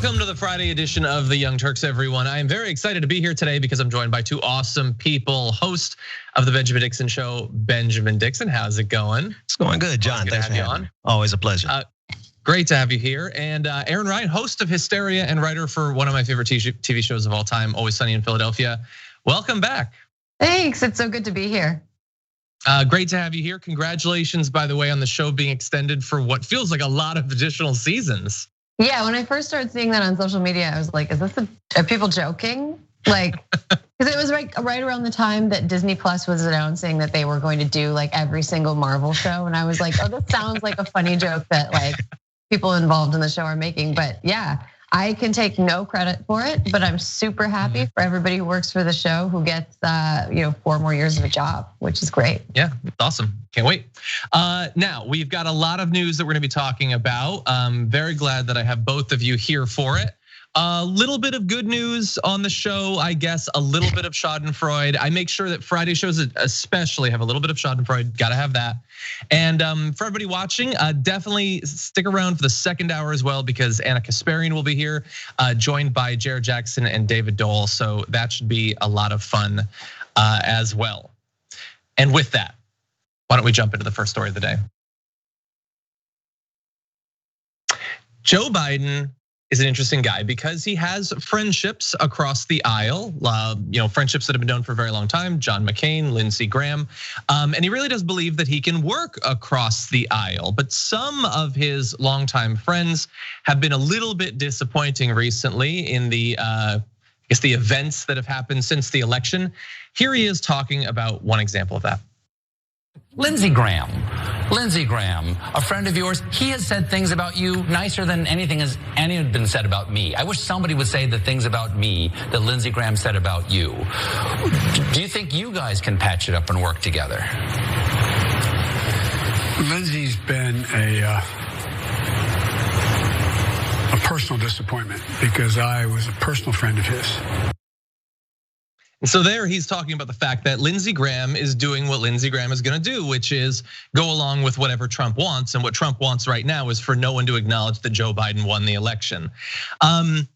Welcome to the Friday edition of the Young Turks, everyone. I am very excited to be here today because I'm joined by two awesome people. Host of the Benjamin Dixon Show, Benjamin Dixon. How's it going? It's going good, John. Thanks for having me. Always a pleasure. Great to have you here. And Aaron Ryan, host of Hysteria and writer for one of my favorite TV shows of all time, Always Sunny in Philadelphia. Welcome back. Thanks, it's so good to be here. Great to have you here. Congratulations, by the way, on the show being extended for what feels like a lot of additional seasons. Yeah, when I first started seeing that on social media, I was like, is this are people joking? Like, because it was right around the time that Disney Plus was announcing that they were going to do like every single Marvel show. And I was like, oh, this sounds like a funny joke that like people involved in the show are making. But yeah, I can take no credit for it, but I'm super happy for everybody who works for the show who gets 4 more years of a job, which is great. Yeah, it's awesome. Can't wait. Now we've got a lot of news that we're gonna be talking about. I'm very glad that I have both of you here for it. A little bit of good news on the show, I guess, a little bit of Schadenfreude. I make sure that Friday shows especially have a little bit of Schadenfreude, gotta have that. And for everybody watching, definitely stick around for the second hour as well because Anna Kasparian will be here, joined by Jared Jackson and David Dole. So that should be a lot of fun as well. And with that, why don't we jump into the first story of the day? Joe Biden is an interesting guy because he has friendships across the aisle, friendships that have been known for a very long time, John McCain, Lindsey Graham. And he really does believe that he can work across the aisle. But some of his longtime friends have been a little bit disappointing recently in the events that have happened since the election. Here he is talking about one example of that. Lindsey Graham, a friend of yours, he has said things about you nicer than anything has been said about me. I wish somebody would say the things about me that Lindsey Graham said about you. Do you think you guys can patch it up and work together? Lindsey's been a personal disappointment because I was a personal friend of his. And so there he's talking about the fact that Lindsey Graham is doing what Lindsey Graham is gonna do, which is go along with whatever Trump wants. And what Trump wants right now is for no one to acknowledge that Joe Biden won the election. And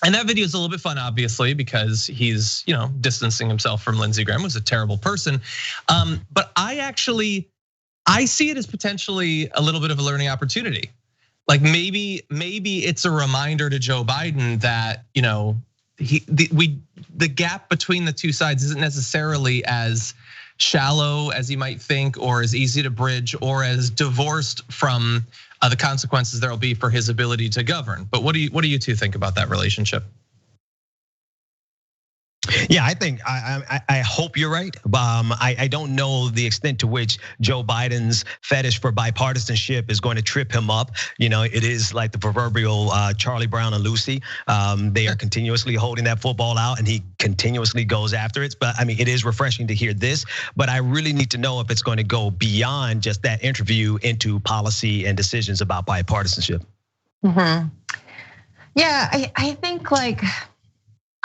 that video is a little bit fun, obviously, because he's distancing himself from Lindsey Graham, who's a terrible person. But I see it as potentially a little bit of a learning opportunity. Like maybe it's a reminder to Joe Biden that the gap between the two sides isn't necessarily as shallow as he might think, or as easy to bridge, or as divorced from the consequences there'll be for his ability to govern. But what do you two think about that relationship? Yeah, I think I hope you're right. I don't know the extent to which Joe Biden's fetish for bipartisanship is going to trip him up. It is like the proverbial Charlie Brown and Lucy. They are continuously holding that football out, and he continuously goes after it. But I mean, it is refreshing to hear this. But I really need to know if it's going to go beyond just that interview into policy and decisions about bipartisanship. Yeah, I think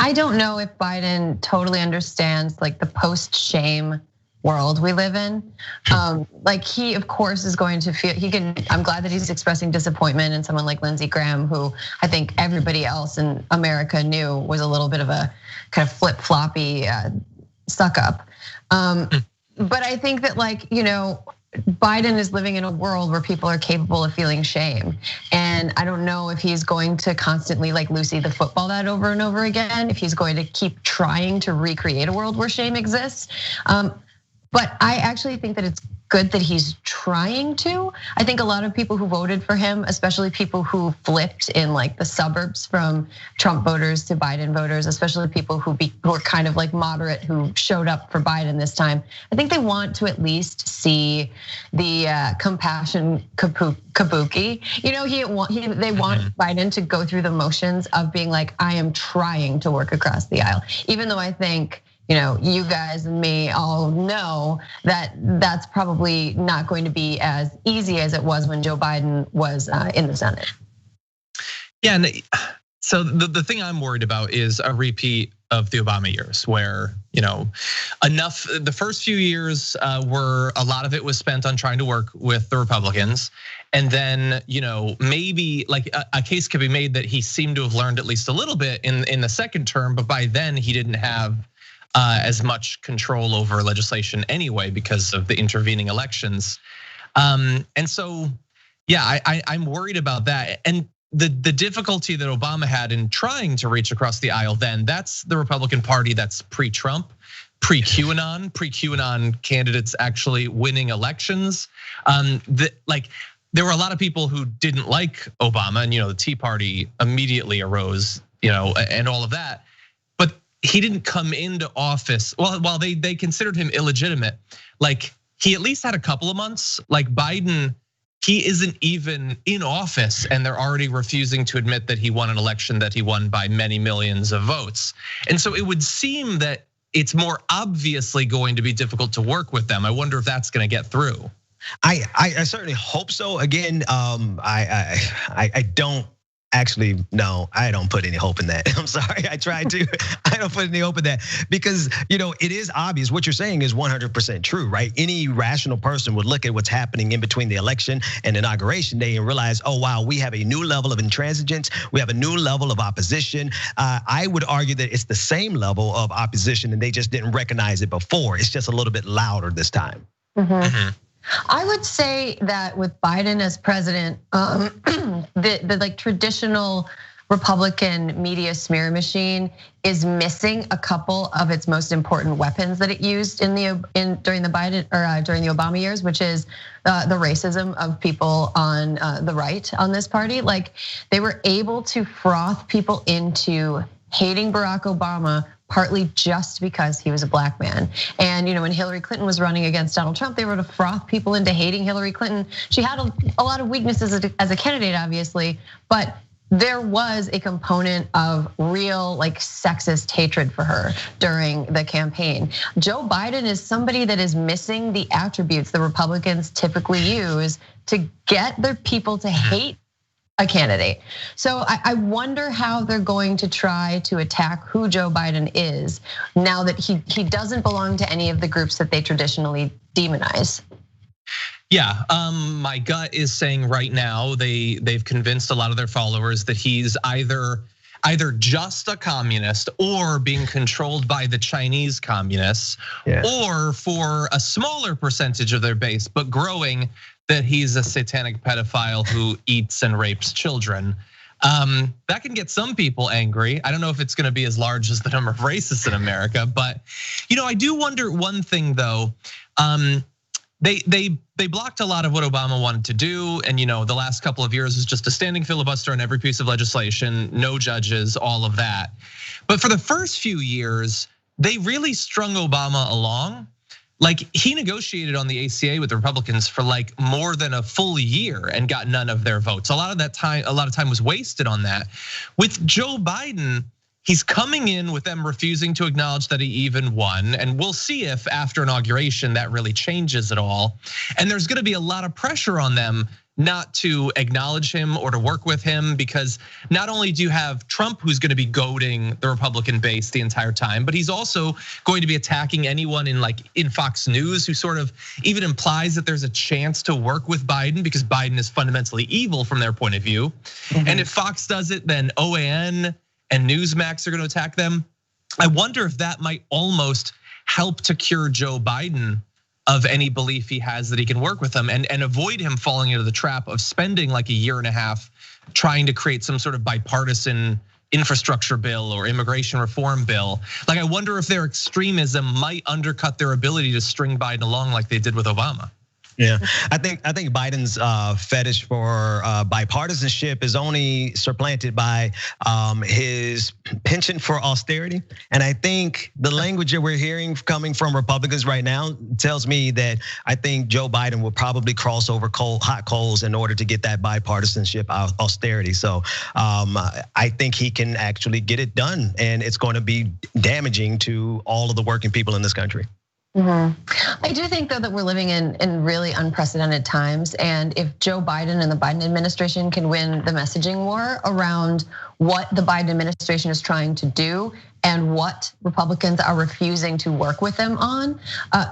I don't know if Biden totally understands the post-shame world we live in. He of course is going to feel I'm glad that he's expressing disappointment in someone like Lindsey Graham, who I think everybody else in America knew was a little bit of a kind of flip-floppy suck up. But I think that Biden is living in a world where people are capable of feeling shame. And I don't know if he's going to constantly Lucy the football that over and over again, if he's going to keep trying to recreate a world where shame exists. But I actually think that it's good that he's trying to. I think a lot of people who voted for him, especially people who flipped in the suburbs from Trump voters to Biden voters, especially people who are kind of moderate who showed up for Biden this time. I think they want to at least see the compassion kabuki. They want Biden to go through the motions of being I am trying to work across the aisle, even though I think you guys and me all know that that's probably not going to be as easy as it was when Joe Biden was in the Senate. Yeah, and so the thing I'm worried about is a repeat of the Obama years, where enough. The first few years were a lot of it was spent on trying to work with the Republicans, and then maybe like a case could be made that he seemed to have learned at least a little bit in the second term, but by then he didn't have as much control over legislation anyway because of the intervening elections, and so yeah, I'm worried about that. And the difficulty that Obama had in trying to reach across the aisle then, that's the Republican Party that's pre-Trump, pre-QAnon candidates actually winning elections. There were a lot of people who didn't like Obama, and the Tea Party immediately arose, and all of that. But he didn't come into office. Well, while they considered him illegitimate, like he at least had a couple of months. Like Biden, he isn't even in office and they're already refusing to admit that he won an election that he won by many millions of votes. And so it would seem that it's more obviously going to be difficult to work with them. I wonder if that's going to get through. I certainly hope so. Again, I don't actually, no, I don't put any hope in that. I'm sorry, I tried to. I don't put any hope in that because it is obvious. What you're saying is 100% true, right? Any rational person would look at what's happening in between the election and inauguration day and realize, oh wow, we have a new level of intransigence. We have a new level of opposition. I would argue that it's the same level of opposition and they just didn't recognize it before. It's just a little bit louder this time. I would say that with Biden as president, the like traditional Republican media smear machine is missing a couple of its most important weapons that it used during the Biden or during the Obama years, which is the racism of people on the right on this party. Like they were able to froth people into hating Barack Obama partly just because he was a black man. And when Hillary Clinton was running against Donald Trump, they were to froth people into hating Hillary Clinton. She had a lot of weaknesses as a candidate, obviously, but there was a component of real like sexist hatred for her during the campaign. Joe Biden is somebody that is missing the attributes the Republicans typically use to get their people to hate a candidate. So I wonder how they're going to try to attack who Joe Biden is now that he doesn't belong to any of the groups that they traditionally demonize. Yeah, my gut is saying right now they've convinced a lot of their followers that he's either just a communist or being controlled by the Chinese communists, or for a smaller percentage of their base, but growing, that he's a satanic pedophile who eats and rapes children. That can get some people angry. I don't know if it's gonna be as large as the number of racists in America, but I do wonder one thing though. They blocked a lot of what Obama wanted to do, and the last couple of years was just a standing filibuster on every piece of legislation, no judges, all of that. But for the first few years, they really strung Obama along. Like he negotiated on the ACA with the Republicans for like more than a full year and got none of their votes. A lot of time was wasted on that. With Joe Biden, he's coming in with them refusing to acknowledge that he even won. And we'll see if after inauguration that really changes it all. And there's gonna be a lot of pressure on them not to acknowledge him or to work with him, because not only do you have Trump who's gonna be goading the Republican base the entire time, but he's also going to be attacking anyone in Fox News who sort of even implies that there's a chance to work with Biden because Biden is fundamentally evil from their point of view. And if Fox does it, then OAN and Newsmax are gonna attack them. I wonder if that might almost help to cure Joe Biden of any belief he has that he can work with them and avoid him falling into the trap of spending like a year and a half trying to create some sort of bipartisan infrastructure bill or immigration reform bill. Like I wonder if their extremism might undercut their ability to string Biden along like they did with Obama. Yeah, I think Biden's fetish for bipartisanship is only supplanted by his penchant for austerity. And I think the language that we're hearing coming from Republicans right now tells me that I think Joe Biden will probably cross over hot coals in order to get that bipartisanship austerity. So I think he can actually get it done, and it's going to be damaging to all of the working people in this country. I do think though that we're living in really unprecedented times, and if Joe Biden and the Biden administration can win the messaging war around what the Biden administration is trying to do, and what Republicans are refusing to work with them on,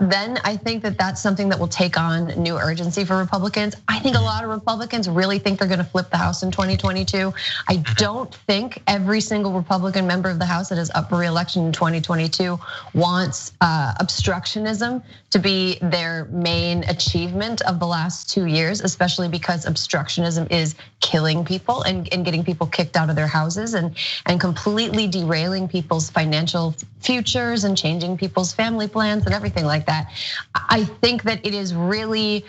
then I think that that's something that will take on new urgency for Republicans. I think a lot of Republicans really think they're gonna flip the House in 2022. I don't think every single Republican member of the House that is up for re-election in 2022 wants obstructionism to be their main achievement of the last 2 years, especially because obstructionism is killing people and getting people kicked out of their houses and completely derailing people's financial futures and changing people's family plans and everything like that. I think that it is really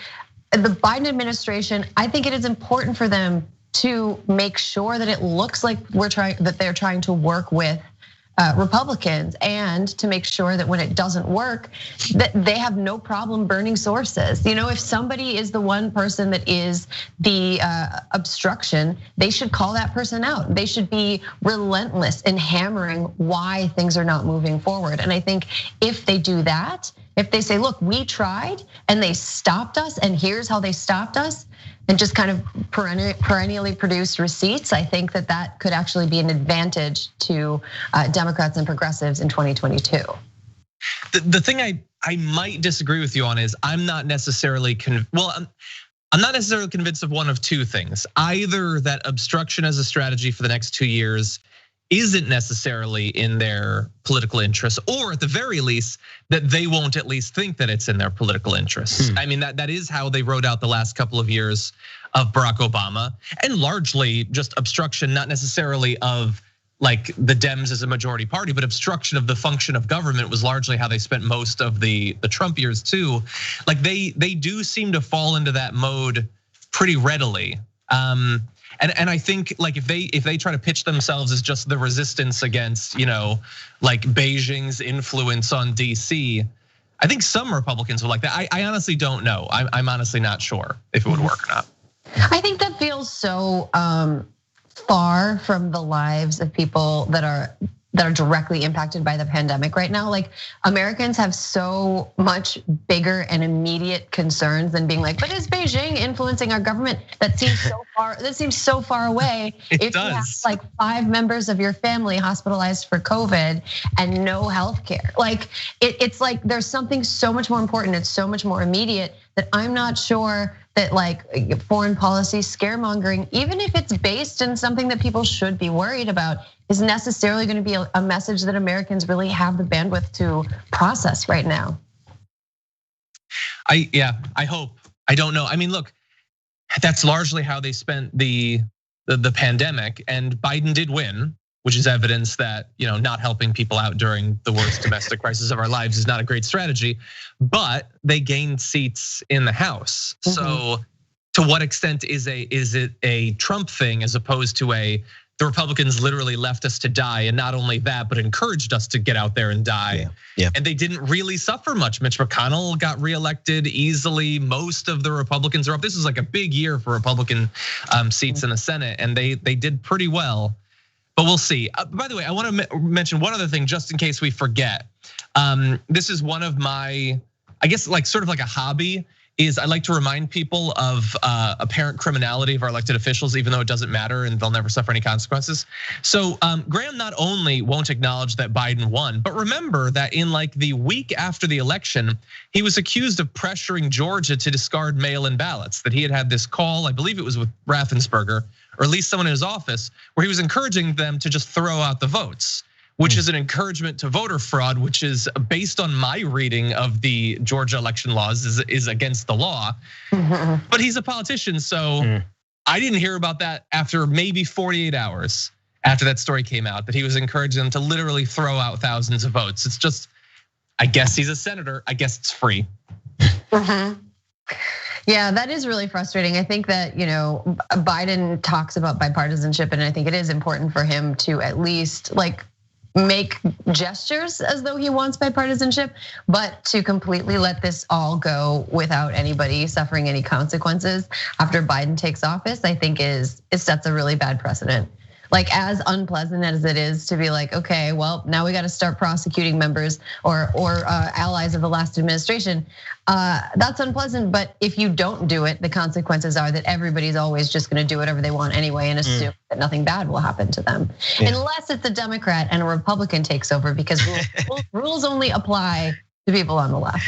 the Biden administration. I think it is important for them to make sure that it looks like they're trying to work with Republicans, and to make sure that when it doesn't work, that they have no problem burning sources. If somebody is the one person that is the obstruction, they should call that person out. They should be relentless in hammering why things are not moving forward. And I think if they do that, if they say, look, we tried and they stopped us, and here's how they stopped us, and just kind of perennially produce receipts, I think that could actually be an advantage to Democrats and progressives in 2022. The thing I might disagree with you on is I'm not necessarily I'm not necessarily convinced of one of two things. Either that obstruction as a strategy for the next 2 years isn't necessarily in their political interests, or at the very least, that they won't at least think that it's in their political interests. I mean, that is how they wrote out the last couple of years of Barack Obama, and largely just obstruction, not necessarily of like the Dems as a majority party, but obstruction of the function of government was largely how they spent most of the Trump years too. Like they do seem to fall into that mode pretty readily. And I think like if they try to pitch themselves as just the resistance against, like Beijing's influence on DC, I think some Republicans would like that. I honestly don't know. I'm honestly not sure if it would work or not. I think that feels so far from the lives of people that are directly impacted by the pandemic right now. Like Americans have so much bigger and immediate concerns than being like, but is Beijing influencing our government? That seems so far. That seems so far away. If you have like 5 members of your family hospitalized for COVID and no health care, like it's like there's something so much more important. It's so much more immediate that I'm not sure that like foreign policy scaremongering, even if it's based in something that people should be worried about, is necessarily going to be a message that Americans really have the bandwidth to process right now. I hope. I don't know. I mean, look, that's largely how they spent the pandemic, and Biden did win, which is evidence that not helping people out during the worst domestic crisis of our lives is not a great strategy. But they gained seats in the House. So to what extent is it a Trump thing as opposed to the Republicans literally left us to die, and not only that, but encouraged us to get out there and die. Yeah. And they didn't really suffer much. Mitch McConnell got reelected easily. Most of the Republicans are up. This is like a big year for Republican seats in the Senate, and they did pretty well. But we'll see. By the way, I want to mention one other thing just in case we forget. This is one of my, I guess like sort of like a hobby, is I like to remind people of apparent criminality of our elected officials, even though it doesn't matter and they'll never suffer any consequences. So Graham not only won't acknowledge that Biden won, but remember that in like the week after the election, he was accused of pressuring Georgia to discard mail-in ballots, that he had this call, I believe it was with Raffensperger, or at least someone in his office, where he was encouraging them to just throw out the votes, which is an encouragement to voter fraud, which is based on my reading of the Georgia election laws is against the law. But he's a politician, so I didn't hear about that after maybe 48 hours after that story came out, that he was encouraging them to literally throw out thousands of votes. It's just, I guess he's a senator, I guess it's free. Yeah, that is really frustrating. I think that, Biden talks about bipartisanship, and I think it is important for him to at least like make gestures as though he wants bipartisanship, but to completely let this all go without anybody suffering any consequences after Biden takes office, I think it sets a really bad precedent. Like as unpleasant as it is to be like, okay, well now we got to start prosecuting members or allies of the last administration. That's unpleasant, but if you don't do it, the consequences are that everybody's always just going to do whatever they want anyway and assume that nothing bad will happen to them, unless it's a Democrat and a Republican takes over, because rules only apply to people on the left.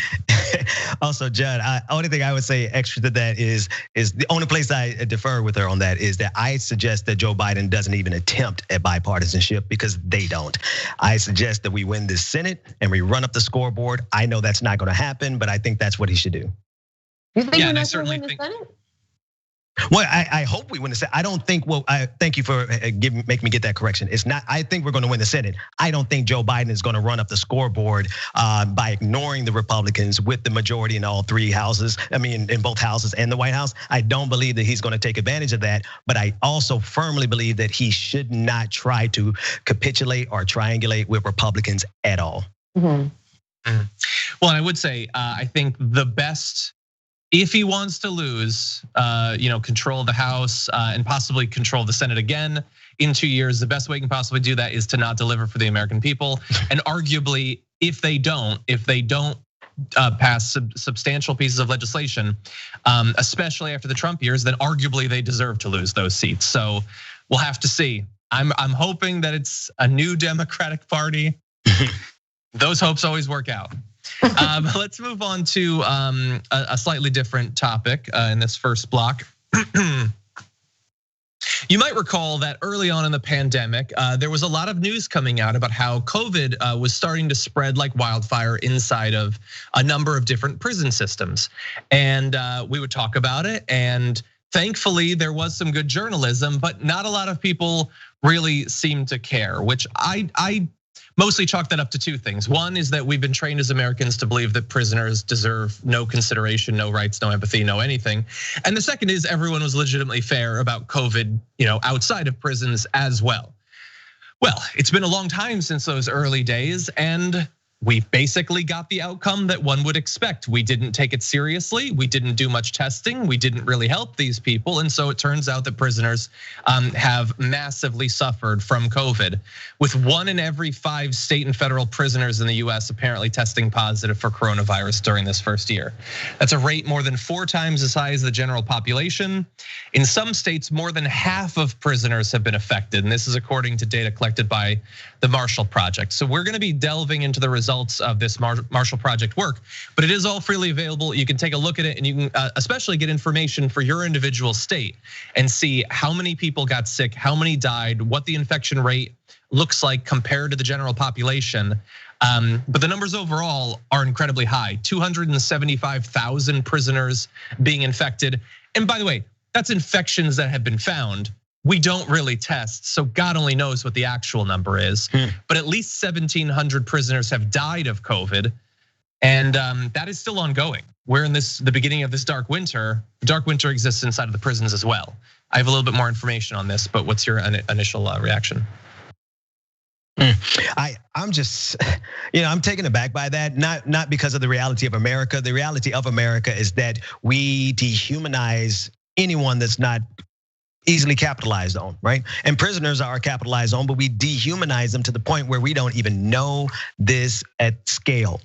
Also, Judd, only thing I would say extra to that is the only place I defer with her on that is that I suggest that Joe Biden doesn't even attempt at bipartisanship, because they don't. I suggest that we win this Senate and we run up the scoreboard. I know that's not going to happen, but I think that's what he should do. You think we're not going to win the Senate? Well, I hope we win the Senate. I don't think. Well, I thank you for making me get that correction. It's not. I think we're going to win the Senate. I don't think Joe Biden is going to run up the scoreboard by ignoring the Republicans with the majority in all three houses. I mean, in both houses and the White House. I don't believe that he's going to take advantage of that. But I also firmly believe that he should not try to capitulate or triangulate with Republicans at all. Well, I would say I think the best, if he wants to lose, control the House and possibly control the Senate again in 2 years, the best way he can possibly do that is to not deliver for the American people. And arguably, if they don't pass substantial pieces of legislation, especially after the Trump years, then arguably they deserve to lose those seats. So we'll have to see. I'm hoping that it's a new Democratic Party. Those hopes always work out. Let's move on to a slightly different topic in this first block. You might recall that early on in the pandemic, there was a lot of news coming out about how COVID was starting to spread like wildfire inside of a number of different prison systems. And we would talk about it, and thankfully there was some good journalism, but not a lot of people really seemed to care, which I mostly chalk that up to two things. One is that we've been trained as Americans to believe that prisoners deserve no consideration, no rights, no empathy, no anything. And the second is everyone was legitimately fair about COVID, outside of prisons as well. Well, it's been a long time since those early days, and we basically got the outcome that one would expect. We didn't take it seriously. We didn't do much testing. We didn't really help these people. And so it turns out that prisoners have massively suffered from COVID, with 1 in every 5 state and federal prisoners in the US apparently testing positive for coronavirus during this first year. That's a rate more than 4 times as high as the general population. In some states, more than half of prisoners have been affected. And this is according to data collected by the Marshall Project. So we're gonna be delving into the results of this Marshall Project work, but it is all freely available. You can take a look at it, and you can especially get information for your individual state and see how many people got sick, how many died, what the infection rate looks like compared to the general population. But the numbers overall are incredibly high. 275,000 prisoners being infected. And by the way, that's infections that have been found. We don't really test, so God only knows what the actual number is. But at least 1,700 prisoners have died of COVID, and that is still ongoing. We're in the beginning of this dark winter. Dark winter exists inside of the prisons as well. I have a little bit more information on this, but what's your initial reaction? I'm just, I'm taken aback by that. Not because of the reality of America. The reality of America is that we dehumanize anyone that's not easily capitalized on, right? And prisoners are capitalized on, but we dehumanize them to the point where we don't even know this at scale.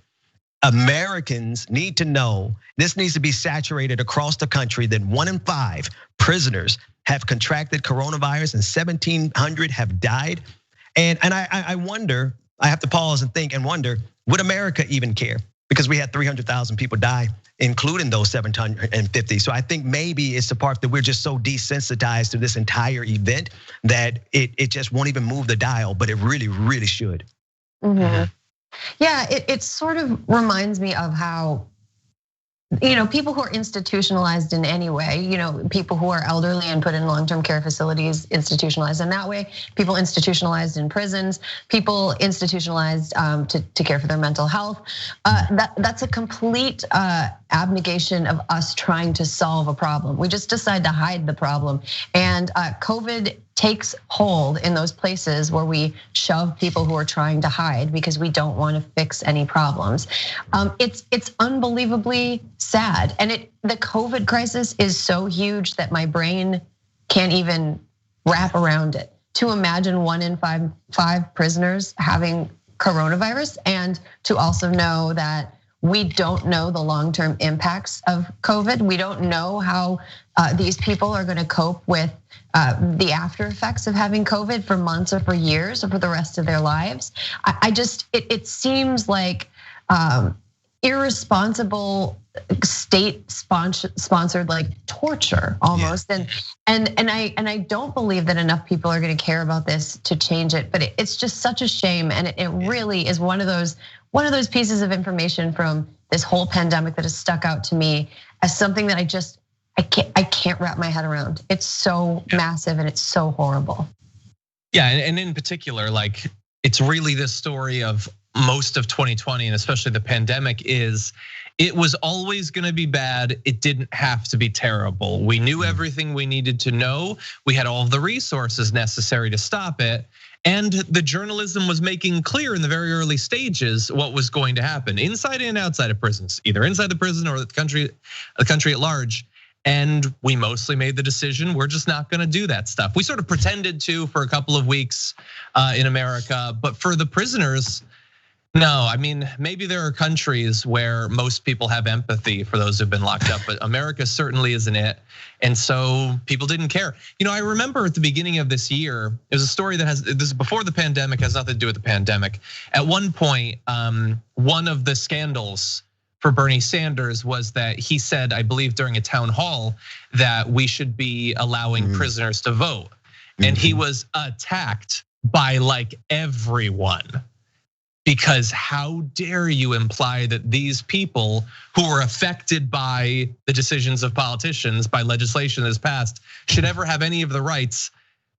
Americans need to know, this needs to be saturated across the country, that 1 in 5 prisoners have contracted coronavirus and 1,700 have died. And I wonder, I have to pause and think and wonder, would America even care? Because we had 300,000 people die, including those 750. So I think maybe it's the part that we're just so desensitized to this entire event that it just won't even move the dial, but it really, really should. Yeah, it sort of reminds me of how, people who are institutionalized in any way, people who are elderly and put in long-term care facilities, institutionalized in that way, people institutionalized in prisons, people institutionalized to care for their mental health. That's a complete abnegation of us trying to solve a problem. We just decide to hide the problem. And COVID takes hold in those places where we shove people who are trying to hide because we don't want to fix any problems. It's unbelievably sad. And the COVID crisis is so huge that my brain can't even wrap around it. to imagine 1 in 5 prisoners having coronavirus, and to also know that we don't know the long-term impacts of COVID. We don't know how these people are going to cope with the after effects of having COVID for months or for years or for the rest of their lives. It seems like irresponsible state-sponsored like torture almost, and I don't believe that enough people are going to care about this to change it. But it's just such a shame, and it really is one of those pieces of information from this whole pandemic that has stuck out to me as something that I can't wrap my head around. It's so massive and it's so horrible. Yeah, and in particular, like it's really this story of most of 2020 and especially the pandemic is it was always going to be bad. It didn't have to be terrible. We knew everything we needed to know. We had all of the resources necessary to stop it. And the journalism was making clear in the very early stages what was going to happen inside and outside of prisons, either inside the prison or the country at large. And we mostly made the decision, we're just not gonna do that stuff. We sort of pretended to for a couple of weeks in America, but for the prisoners, no, I mean, maybe there are countries where most people have empathy for those who've been locked up, but America certainly isn't it. And so people didn't care. I remember at the beginning of this year, it was a story that this is before the pandemic, has nothing to do with the pandemic. At one point, one of the scandals for Bernie Sanders was that he said, I believe during a town hall, that we should be allowing prisoners to vote. And he was attacked by like everyone. Because how dare you imply that these people who are affected by the decisions of politicians, by legislation that's passed, should ever have any of the rights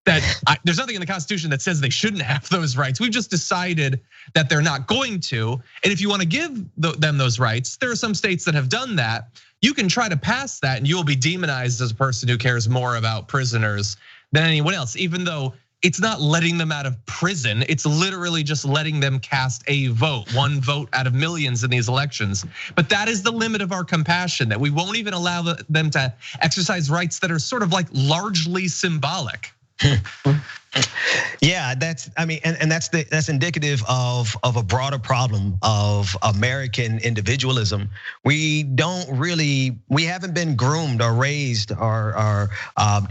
that there's nothing in the Constitution that says they shouldn't have those rights. We've just decided that they're not going to. And if you want to give them those rights, there are some states that have done that. You can try to pass that and you will be demonized as a person who cares more about prisoners than anyone else, even though it's not letting them out of prison. It's literally just letting them cast a vote, one vote out of millions in these elections. But that is the limit of our compassion, that we won't even allow them to exercise rights that are sort of like largely symbolic. Yeah, that's indicative of a broader problem of American individualism. We haven't been groomed or raised or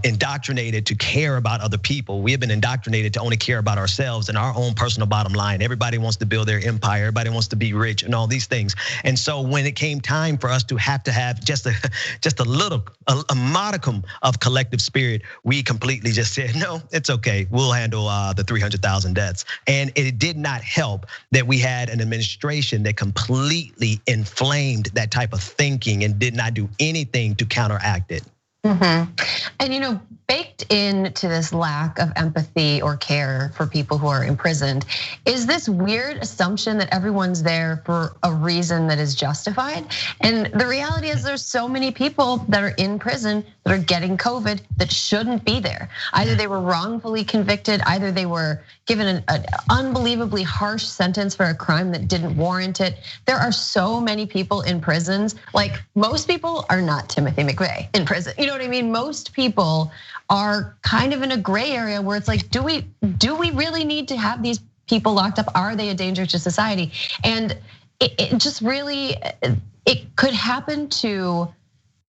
indoctrinated to care about other people. We have been indoctrinated to only care about ourselves and our own personal bottom line. Everybody wants to build their empire. Everybody wants to be rich and all these things. And so when it came time for us to have just a modicum of collective spirit, we completely just said, no, it's okay. We'll handle the 300,000 deaths. And it did not help that we had an administration that completely inflamed that type of thinking and did not do anything to counteract it. And baked into this lack of empathy or care for people who are imprisoned is this weird assumption that everyone's there for a reason that is justified. And the reality is there's so many people that are in prison that are getting COVID that shouldn't be there. Either they were wrongfully convicted, either they were given an unbelievably harsh sentence for a crime that didn't warrant it. There are so many people in prisons. Like most people are not Timothy McVeigh in prison. You know what I mean? Most people are kind of in a gray area where it's like, do we really need to have these people locked up? Are they a danger to society? And it just really, it could happen to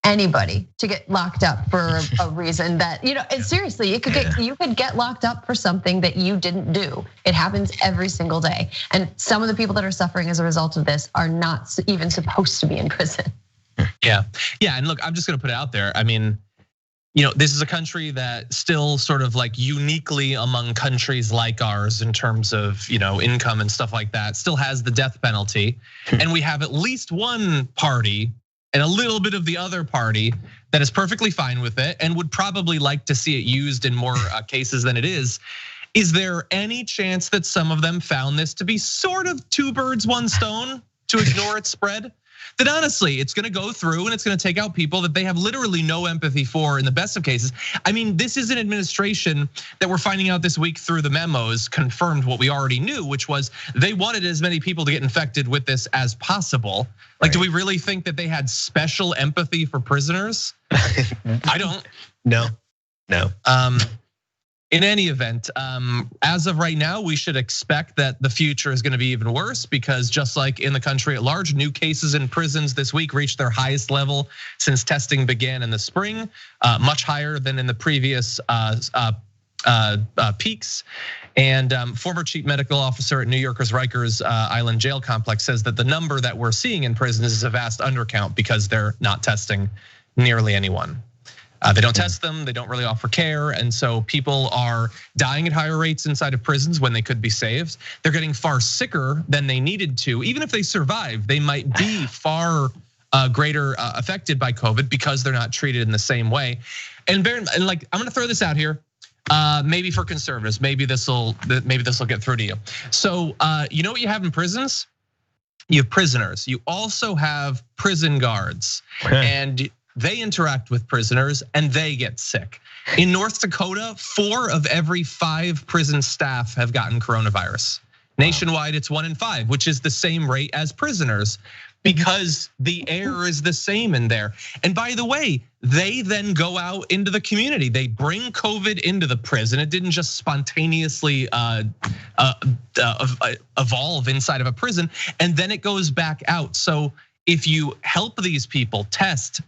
anybody to get locked up for a reason that, and seriously, you could get locked up for something that you didn't do. It happens every single day. And some of the people that are suffering as a result of this are not even supposed to be in prison. Yeah, and look, I'm just gonna put it out there. I mean, this is a country that still sort of like uniquely among countries like ours in terms of, income and stuff like that, still has the death penalty. And we have at least one party and a little bit of the other party that is perfectly fine with it and would probably like to see it used in more cases than it is. Is there any chance that some of them found this to be sort of two birds, one stone to ignore its spread? That honestly, it's gonna go through and it's gonna take out people that they have literally no empathy for in the best of cases. I mean, this is an administration that we're finding out this week through the memos confirmed what we already knew, which was they wanted as many people to get infected with this as possible. Like, do we really think that they had special empathy for prisoners? I don't. No. In any event, as of right now, we should expect that the future is going to be even worse because just like in the country at large, new cases in prisons this week reached their highest level since testing began in the spring, much higher than in the previous peaks. And former chief medical officer at New York's Rikers Island Jail Complex says that the number that we're seeing in prisons is a vast undercount because they're not testing nearly anyone. They don't test them, they don't really offer care. And so people are dying at higher rates inside of prisons when they could be saved. They're getting far sicker than they needed to. Even if they survive, they might be far greater affected by COVID because they're not treated in the same way. And like, I'm gonna throw this out here. Maybe for conservatives, maybe this will get through to you. So you know what you have in prisons? You have prisoners. You also have prison guards, and they interact with prisoners and they get sick. In North Dakota, 4 of every 5 prison staff have gotten coronavirus. Nationwide, it's 1 in 5, which is the same rate as prisoners because the air is the same in there. And by the way, they then go out into the community. They bring COVID into the prison. It didn't just spontaneously evolve inside of a prison, and then it goes back out. So if you help these people test,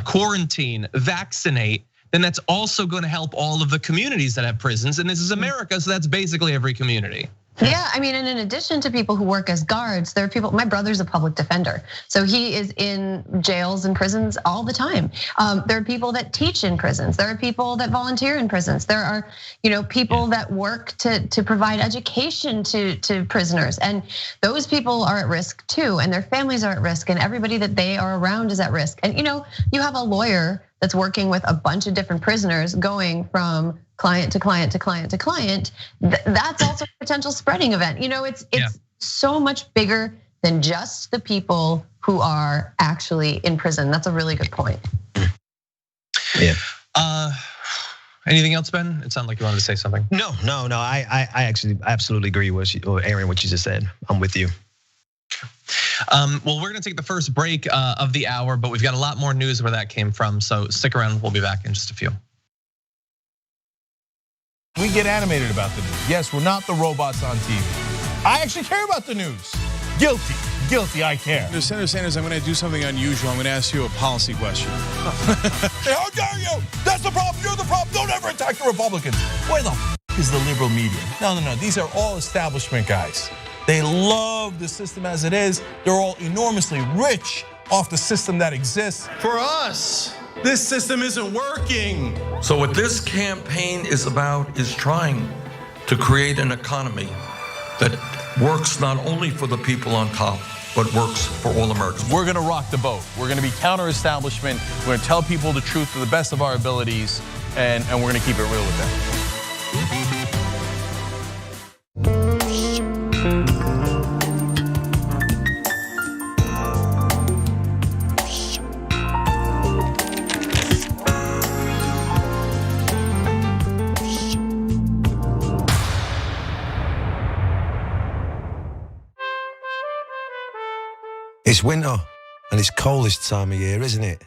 quarantine, vaccinate, then that's also going to help all of the communities that have prisons. And this is America, so that's basically every community. Yeah, I mean, and in addition to people who work as guards, there are people, my brother's a public defender. So he is in jails and prisons all the time. There are people that teach in prisons. There are people that volunteer in prisons. There are, people that work to provide education to prisoners. And those people are at risk too, and their families are at risk, and everybody that they are around is at risk. And you have a lawyer that's working with a bunch of different prisoners going from client to client to client to client. That's also a potential spreading event. It's so much bigger than just the people who are actually in prison. That's a really good point. Yeah. Anything else, Ben? It sounded like you wanted to say something. No. I actually absolutely agree with you, Aaron, what you just said. I'm with you. Well, we're gonna take the first break of the hour, but we've got a lot more news where that came from. So stick around, we'll be back in just a few. We get animated about the news. Yes, we're not the robots on TV. I actually care about the news. Guilty, I care. Senator Sanders, I'm gonna do something unusual. I'm gonna ask you a policy question. Hey, how dare you? That's the problem, you're the problem. Don't ever attack the Republicans. Where the is the liberal media? No, these are all establishment guys. They love the system as it is. They're all enormously rich off the system that exists. For us, this system isn't working. So what this campaign is about is trying to create an economy that works not only for the people on top, but works for all Americans. We're gonna rock the boat. We're gonna be counter-establishment. We're gonna tell people the truth to the best of our abilities, and we're gonna keep it real with them. It's winter, and it's cold this time of year, isn't it?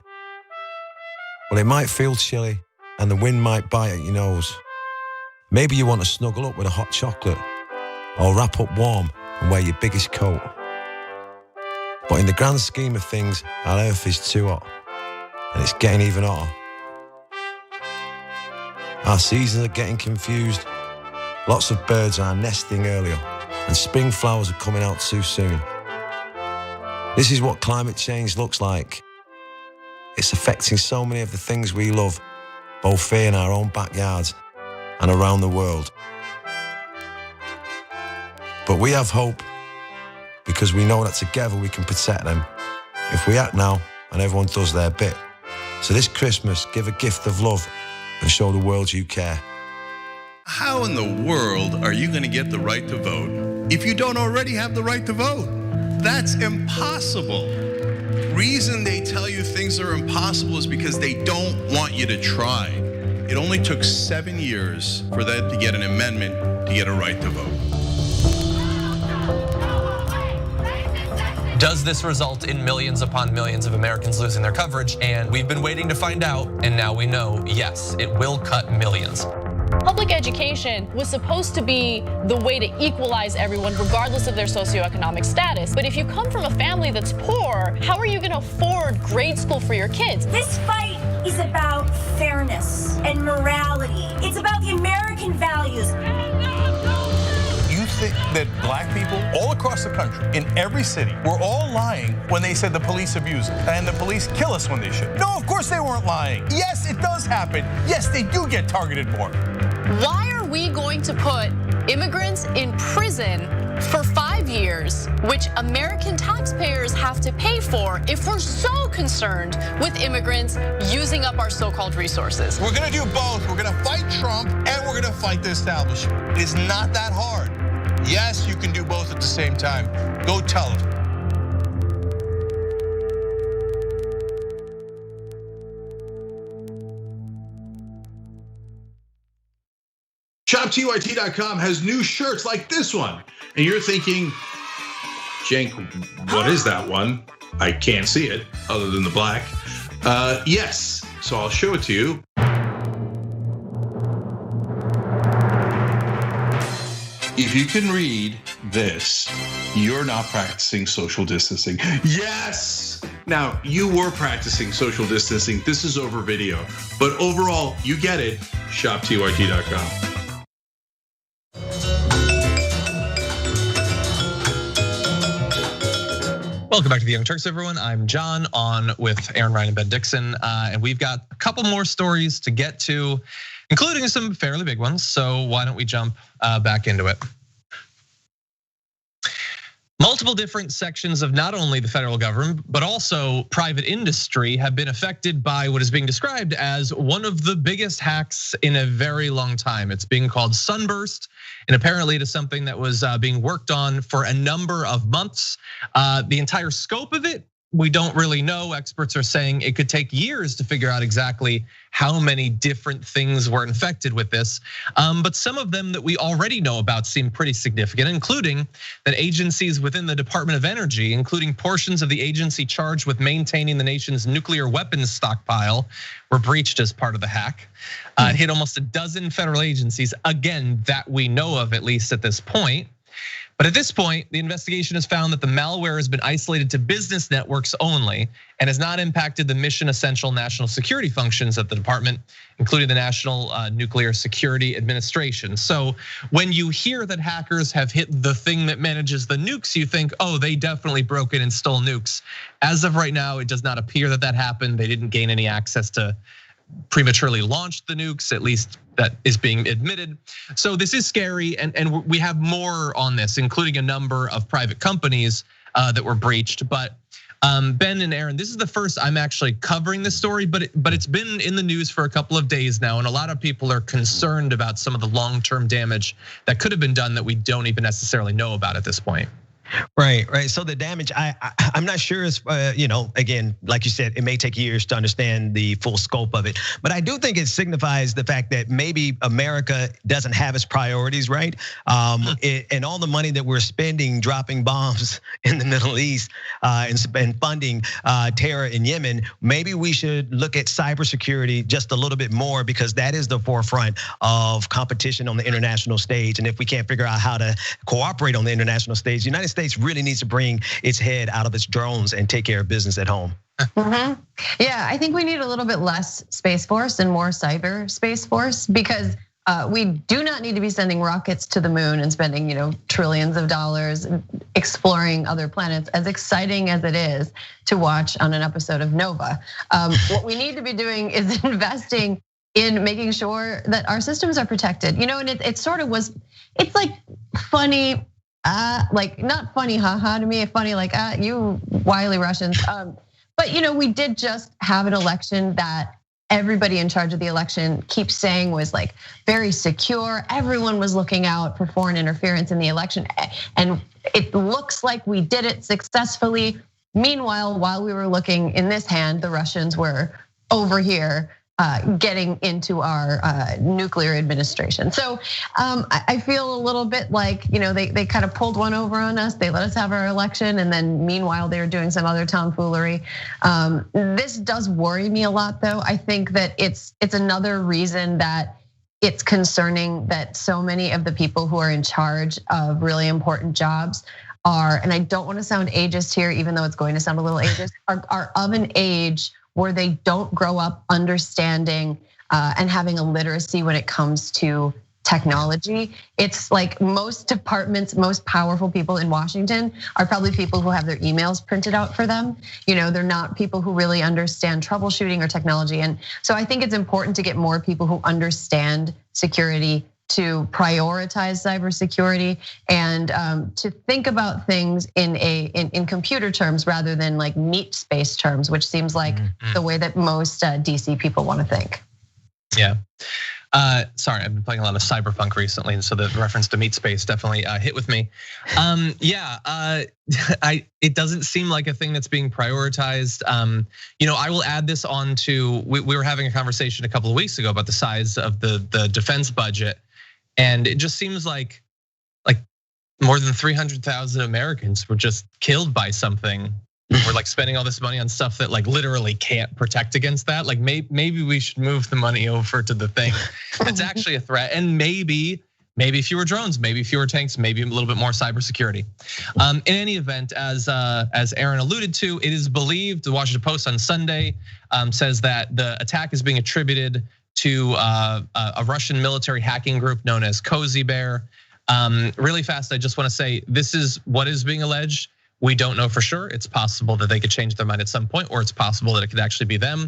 Well, it might feel chilly, and the wind might bite at your nose. Maybe you want to snuggle up with a hot chocolate, or wrap up warm and wear your biggest coat. But in the grand scheme of things, our earth is too hot, and it's getting even hotter. Our seasons are getting confused. Lots of birds are nesting earlier, and spring flowers are coming out too soon. This is what climate change looks like. It's affecting so many of the things we love, both here in our own backyards and around the world. But we have hope because we know that together we can protect them if we act now and everyone does their bit. So this Christmas, give a gift of love and show the world you care. How in the world are you gonna get the right to vote if you don't already have the right to vote? That's impossible. Reason they tell you things are impossible is because they don't want you to try. It only took 7 years for that to get an amendment to get a right to vote. Does this result in millions upon millions of Americans losing their coverage? And we've been waiting to find out, and now we know, yes, it will cut millions. Public education was supposed to be the way to equalize everyone regardless of their socioeconomic status. But if you come from a family that's poor, how are you going to afford grade school for your kids? This fight is about fairness and morality. It's about the American values. You think that black people all across the country, in every city, were all lying when they said the police abuse us and the police kill us when they should? No, of course they weren't lying. Yes, it does happen. Yes, they do get targeted more. Why are we going to put immigrants in prison for 5 years, which American taxpayers have to pay for, if we're so concerned with immigrants using up our so-called resources? We're gonna do both. We're gonna fight Trump and we're gonna fight the establishment. It's not that hard. Yes, you can do both at the same time. Go tell them. ShopTYT.com has new shirts like this one. And you're thinking, Cenk, what is that one? I can't see it other than the black. Yes, so I'll show it to you. If you can read this, you're not practicing social distancing. Yes! Now, you were practicing social distancing. This is over video. But overall, you get it. ShopTYT.com. Welcome back to the Young Turks, everyone. I'm John, on with Aaron Ryan and Ben Dixon, and we've got a couple more stories to get to, including some fairly big ones. So why don't we jump back into it? Multiple different sections of not only the federal government, but also private industry have been affected by what is being described as one of the biggest hacks in a very long time. It's being called Sunburst, and apparently it is something that was being worked on for a number of months. The entire scope of it, we don't really know. Experts are saying it could take years to figure out exactly how many different things were infected with this. But some of them that we already know about seem pretty significant, including that agencies within the Department of Energy, including portions of the agency charged with maintaining the nation's nuclear weapons stockpile, were breached as part of the hack. It hit almost a dozen federal agencies, again, that we know of, at least at this point. But at this point, the investigation has found that the malware has been isolated to business networks only and has not impacted the mission essential national security functions at the department, including the National Nuclear Security Administration. So when you hear that hackers have hit the thing that manages the nukes, you think, oh, they definitely broke in and stole nukes. As of right now, it does not appear that that happened. They didn't gain any access to prematurely launched the nukes, at least that is being admitted. So this is scary, and we have more on this, including a number of private companies that were breached. But Ben and Aaron, this is the first I'm actually covering this story, but it's been in the news for a couple of days now, and a lot of people are concerned about some of the long-term damage that could have been done that we don't even necessarily know about at this point. Right. So the damage, I'm not sure is, again, like you said, it may take years to understand the full scope of it. But I do think it signifies the fact that maybe America doesn't have its priorities right. And all the money that we're spending dropping bombs in the Middle East and funding terror in Yemen, maybe we should look at cybersecurity just a little bit more, because that is the forefront of competition on the international stage. And if we can't figure out how to cooperate on the international stage, the United States really needs to bring its head out of its drones and take care of business at home. Yeah, I think we need a little bit less Space Force and more cyber Space Force, because we do not need to be sending rockets to the moon and spending trillions of dollars exploring other planets, as exciting as it is to watch on an episode of Nova. What we need to be doing is investing in making sure that our systems are protected. And it sort of was, it's like funny, like not funny, haha to me, funny like you wily Russians. But we did just have an election that everybody in charge of the election keeps saying was like very secure. Everyone was looking out for foreign interference in the election, and it looks like we did it successfully. Meanwhile, while we were looking in this hand, the Russians were over here getting into our nuclear administration. So I feel a little bit like they kind of pulled one over on us. They let us have our election, and then meanwhile they were doing some other tomfoolery. This does worry me a lot, though. I think that it's another reason that it's concerning that so many of the people who are in charge of really important jobs are, and I don't want to sound ageist here, even though it's going to sound a little ageist, are of an age where they don't grow up understanding and having a literacy when it comes to technology. It's like most departments, most powerful people in Washington are probably people who have their emails printed out for them. They're not people who really understand troubleshooting or technology. And so I think it's important to get more people who understand security to prioritize cybersecurity and to think about things in computer terms rather than like meat space terms, which seems like the way that most DC people want to think. Yeah. Sorry, I've been playing a lot of Cyberpunk recently, and so the reference to meat space definitely hit with me. It doesn't seem like a thing that's being prioritized. I will add this on to, we were having a conversation a couple of weeks ago about the size of the defense budget, and it just seems like more than 300,000 Americans were just killed by something. We're like spending all this money on stuff that like literally can't protect against that. Like maybe we should move the money over to the thing that's actually a threat, and maybe fewer drones, maybe fewer tanks, maybe a little bit more cybersecurity. In any event, as Aaron alluded to, it is believed, the Washington Post on Sunday says that the attack is being attributed to a Russian military hacking group known as Cozy Bear. Really fast, I just want to say this is what is being alleged. We don't know for sure. It's possible that they could change their mind at some point, or it's possible that it could actually be them.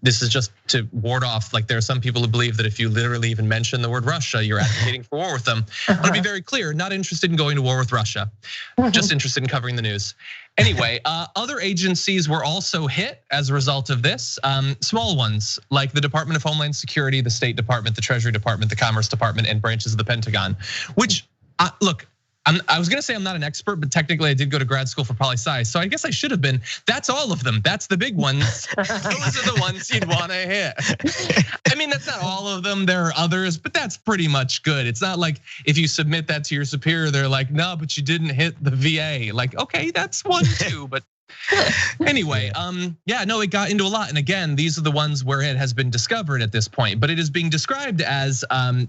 This is just to ward off, like there are some people who believe that if you literally even mention the word Russia, you're advocating for war with them. But to be very clear, not interested in going to war with Russia, just interested in covering the news. Anyway, other agencies were also hit as a result of this. Small ones like the Department of Homeland Security, the State Department, the Treasury Department, the Commerce Department, and branches of the Pentagon, which look, I was gonna say I'm not an expert, but technically I did go to grad school for poli-sci, so I guess I should have been. That's all of them. That's the big ones. Those are the ones you'd wanna hit. I mean, that's not all of them. There are others, but that's pretty much good. It's not like if you submit that to your superior, they're like, no, but you didn't hit the VA. Like, okay, that's one too, but anyway, it got into a lot. And again, these are the ones where it has been discovered at this point, but it is being described as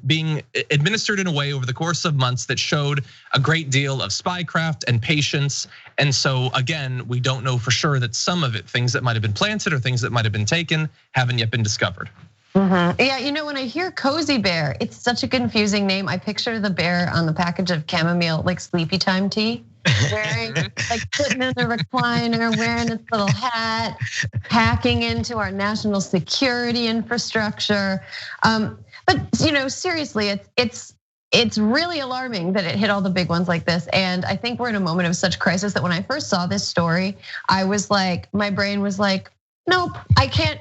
being administered in a way over the course of months that showed a great deal of spycraft and patience. And so again, we don't know for sure that some of it, things that might have been planted or things that might have been taken, haven't yet been discovered. Yeah, when I hear Cozy Bear, it's such a confusing name. I picture the bear on the package of chamomile, like sleepy time tea. Wearing, like sitting in the recliner, wearing its little hat, hacking into our national security infrastructure. But seriously, it's really alarming that it hit all the big ones like this. And I think we're in a moment of such crisis that when I first saw this story, I was like, my brain was like, nope, I can't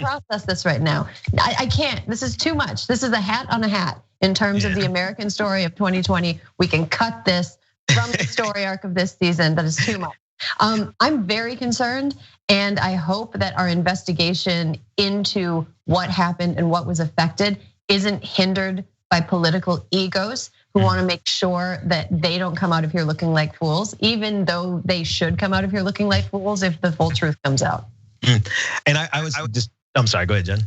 process this right now. I can't. This is too much. This is a hat on a hat in terms of the American story of 2020. We can cut this from the story arc of this season. That is too much. I'm very concerned, and I hope that our investigation into what happened and what was affected isn't hindered by political egos who want to make sure that they don't come out of here looking like fools, even though they should come out of here looking like fools if the full truth comes out. And I'm sorry, go ahead, Jen.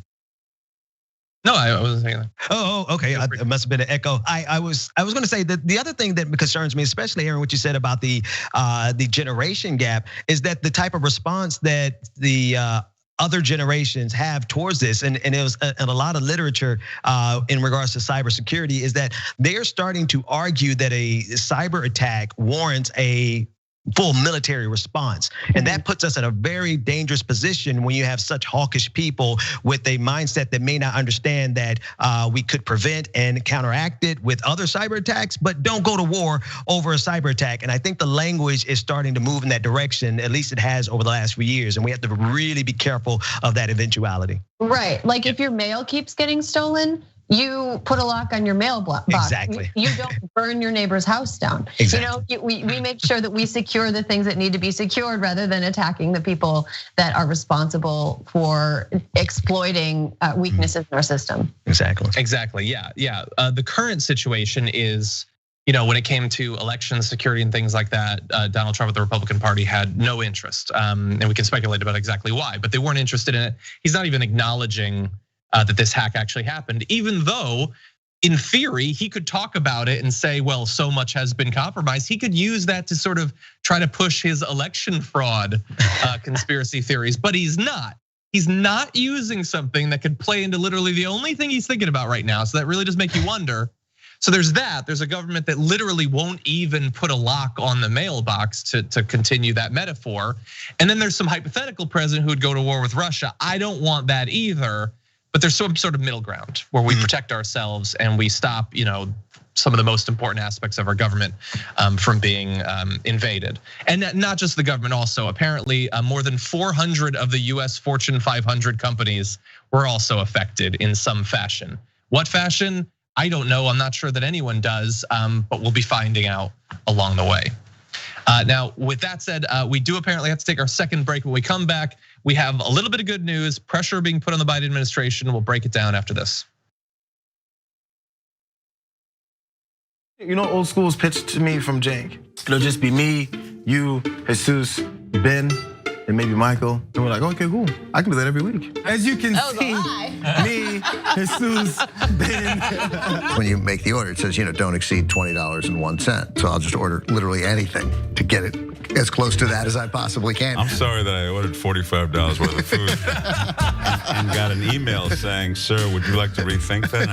No, I wasn't saying that. Oh, okay. It must have been an echo. I was going to say that the other thing that concerns me, especially Aaron, what you said about the generation gap, is that the type of response that the other generations have towards this, and it was in a lot of literature in regards to cybersecurity, is that they're starting to argue that a cyber attack warrants a full military response. And that puts us in a very dangerous position when you have such hawkish people with a mindset that may not understand that we could prevent and counteract it with other cyber attacks, but don't go to war over a cyber attack. And I think the language is starting to move in that direction, at least it has over the last few years. And we have to really be careful of that eventuality. Right, like if your mail keeps getting stolen, you put a lock on your mailbox. Exactly. You don't burn your neighbor's house down. Exactly. We make sure that we secure the things that need to be secured rather than attacking the people that are responsible for exploiting weaknesses in our system. Exactly. Yeah. The current situation is, when it came to election security and things like that, Donald Trump with the Republican Party had no interest. And we can speculate about exactly why, but they weren't interested in it. He's not even acknowledging that this hack actually happened, even though in theory, he could talk about it and say, well, so much has been compromised. He could use that to sort of try to push his election fraud conspiracy theories, but he's not. He's not using something that could play into literally the only thing he's thinking about right now. So that really does make you wonder. So there's that. There's a government that literally won't even put a lock on the mailbox to continue that metaphor. And then there's some hypothetical president who would go to war with Russia. I don't want that either. But there's some sort of middle ground where we protect ourselves and we stop, some of the most important aspects of our government from being invaded. And not just the government, also apparently more than 400 of the US Fortune 500 companies were also affected in some fashion. What fashion? I don't know. I'm not sure that anyone does, but we'll be finding out along the way. Now, with that said, we do apparently have to take our second break. When we come back, we have a little bit of good news, pressure being put on the Biden administration. We'll break it down after this. Old school's pitched to me from Cenk. It'll just be me, you, Jesus, Ben, and maybe Michael. And we're like, okay, cool. I can do that every week. As you can see, me, Jesus, Ben. When you make the order, it says, don't exceed $20.01. So I'll just order literally anything to get it as close to that as I possibly can. I'm sorry that I ordered $45 worth of food and got an email saying, sir, would you like to rethink that?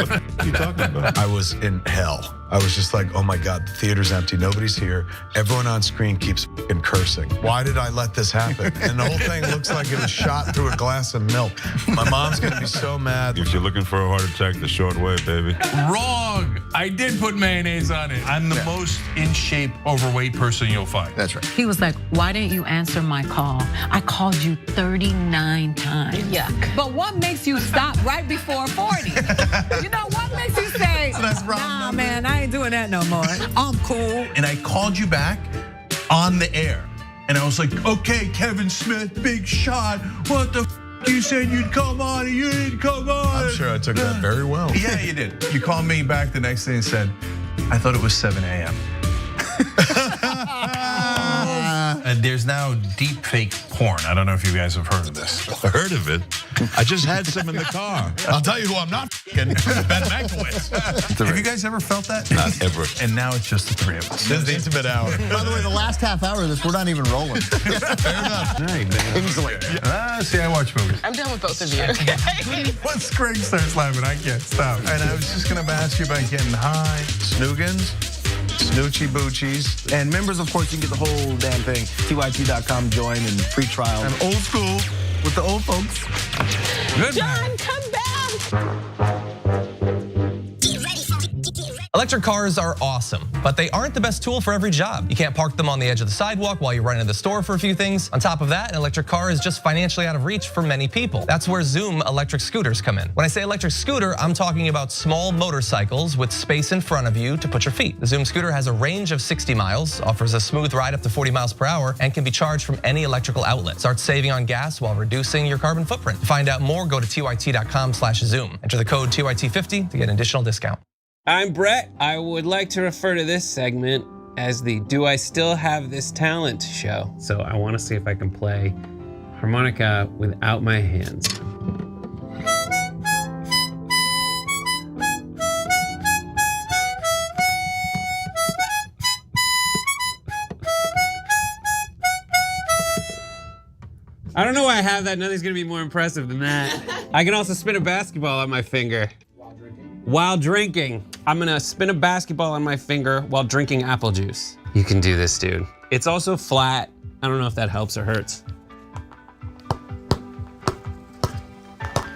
What are you talking about? I was in hell. I was just like, oh my God, the theater's empty, nobody's here. Everyone on screen keeps fucking cursing. Why did I let this happen? And the whole thing looks like it was shot through a glass of milk. My mom's gonna be so mad. If you're looking for a heart attack, the short way, baby. Wrong, I did put mayonnaise on it. I'm the most in shape, overweight person you'll find. That's right. He was like, why didn't you answer my call? I called you 39 times. Yuck. But what makes you stop right before 40? What makes you say, nah, man, I ain't doing that no more. I'm cool. And I called you back on the air. And I was like, okay, Kevin Smith, big shot. What the you said you'd come on and you didn't come on. I'm sure I took that very well. Yeah, you did. You called me back the next day and said, I thought it was 7 a.m. And there's now deep fake porn. I don't know if you guys have heard of this. I heard of it. I just had some in the car. I'll tell you who I'm not Ben Mankiewicz. Have you guys ever felt that? Not ever. And now it's just the three of us. This is the intimate hour. By the way, the last half hour of this, we're not even rolling. Fair enough. Hey, man. Easily. See, I watch movies. I'm done with both of you. Once Greg starts laughing, I can't stop. And I was just gonna ask you about getting high. Snoogans, Snoochie Boochies. And members, of course, you can get the whole damn thing. TYT.com, join and free trial. I'm old school with the old folks. Good. John, come back. Electric cars are awesome, but they aren't the best tool for every job. You can't park them on the edge of the sidewalk while you're running to the store for a few things. On top of that, an electric car is just financially out of reach for many people. That's where Zoom electric scooters come in. When I say electric scooter, I'm talking about small motorcycles with space in front of you to put your feet. The Zoom scooter has a range of 60 miles, offers a smooth ride up to 40 miles per hour, and can be charged from any electrical outlet. Start saving on gas while reducing your carbon footprint. To find out more, go to tyt.com/Zoom. Enter the code TYT50 to get an additional discount. I'm Brett. I would like to refer to this segment as the Do I Still Have This Talent show. So I want to see if I can play harmonica without my hands. I don't know why I have that. Nothing's gonna be more impressive than that. I can also spin a basketball on my finger. While drinking. I'm gonna spin a basketball on my finger while drinking apple juice. You can do this, dude. It's also flat. I don't know if that helps or hurts.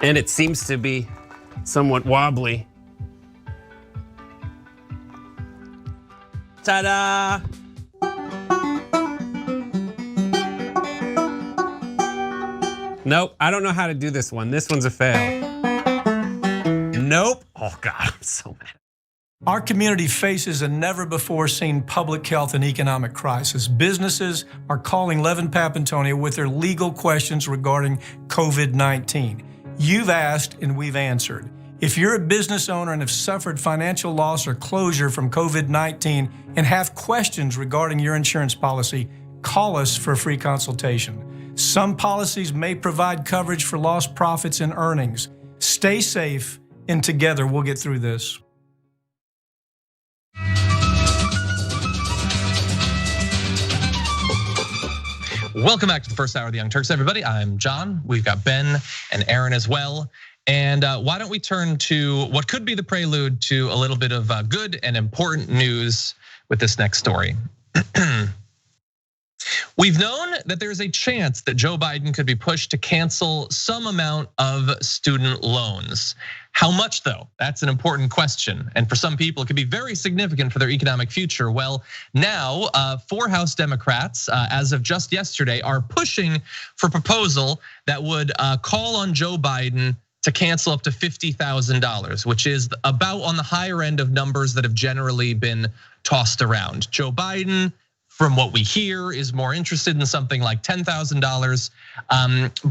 And it seems to be somewhat wobbly. Ta-da! Nope, I don't know how to do this one. This one's a fail. Nope. Oh God, I'm so mad. Our community faces a never-before-seen public health and economic crisis. Businesses are calling Levin Papantonio with their legal questions regarding COVID-19. You've asked and we've answered. If you're a business owner and have suffered financial loss or closure from COVID-19 and have questions regarding your insurance policy, call us for a free consultation. Some policies may provide coverage for lost profits and earnings. Stay safe, and together we'll get through this. Welcome back to the first hour of the Young Turks, everybody. I'm John. We've got Ben and Aaron as well. And why don't we turn to what could be the prelude to a little bit of good and important news with this next story. We've known that there's a chance that Joe Biden could be pushed to cancel some amount of student loans. How much though? That's an important question. And for some people, it could be very significant for their economic future. Well, now 4 House Democrats, as of just yesterday, are pushing for a proposal that would call on Joe Biden to cancel up to $50,000, which is about on the higher end of numbers that have generally been tossed around. Joe Biden, from what we hear, is more interested in something like $10,000.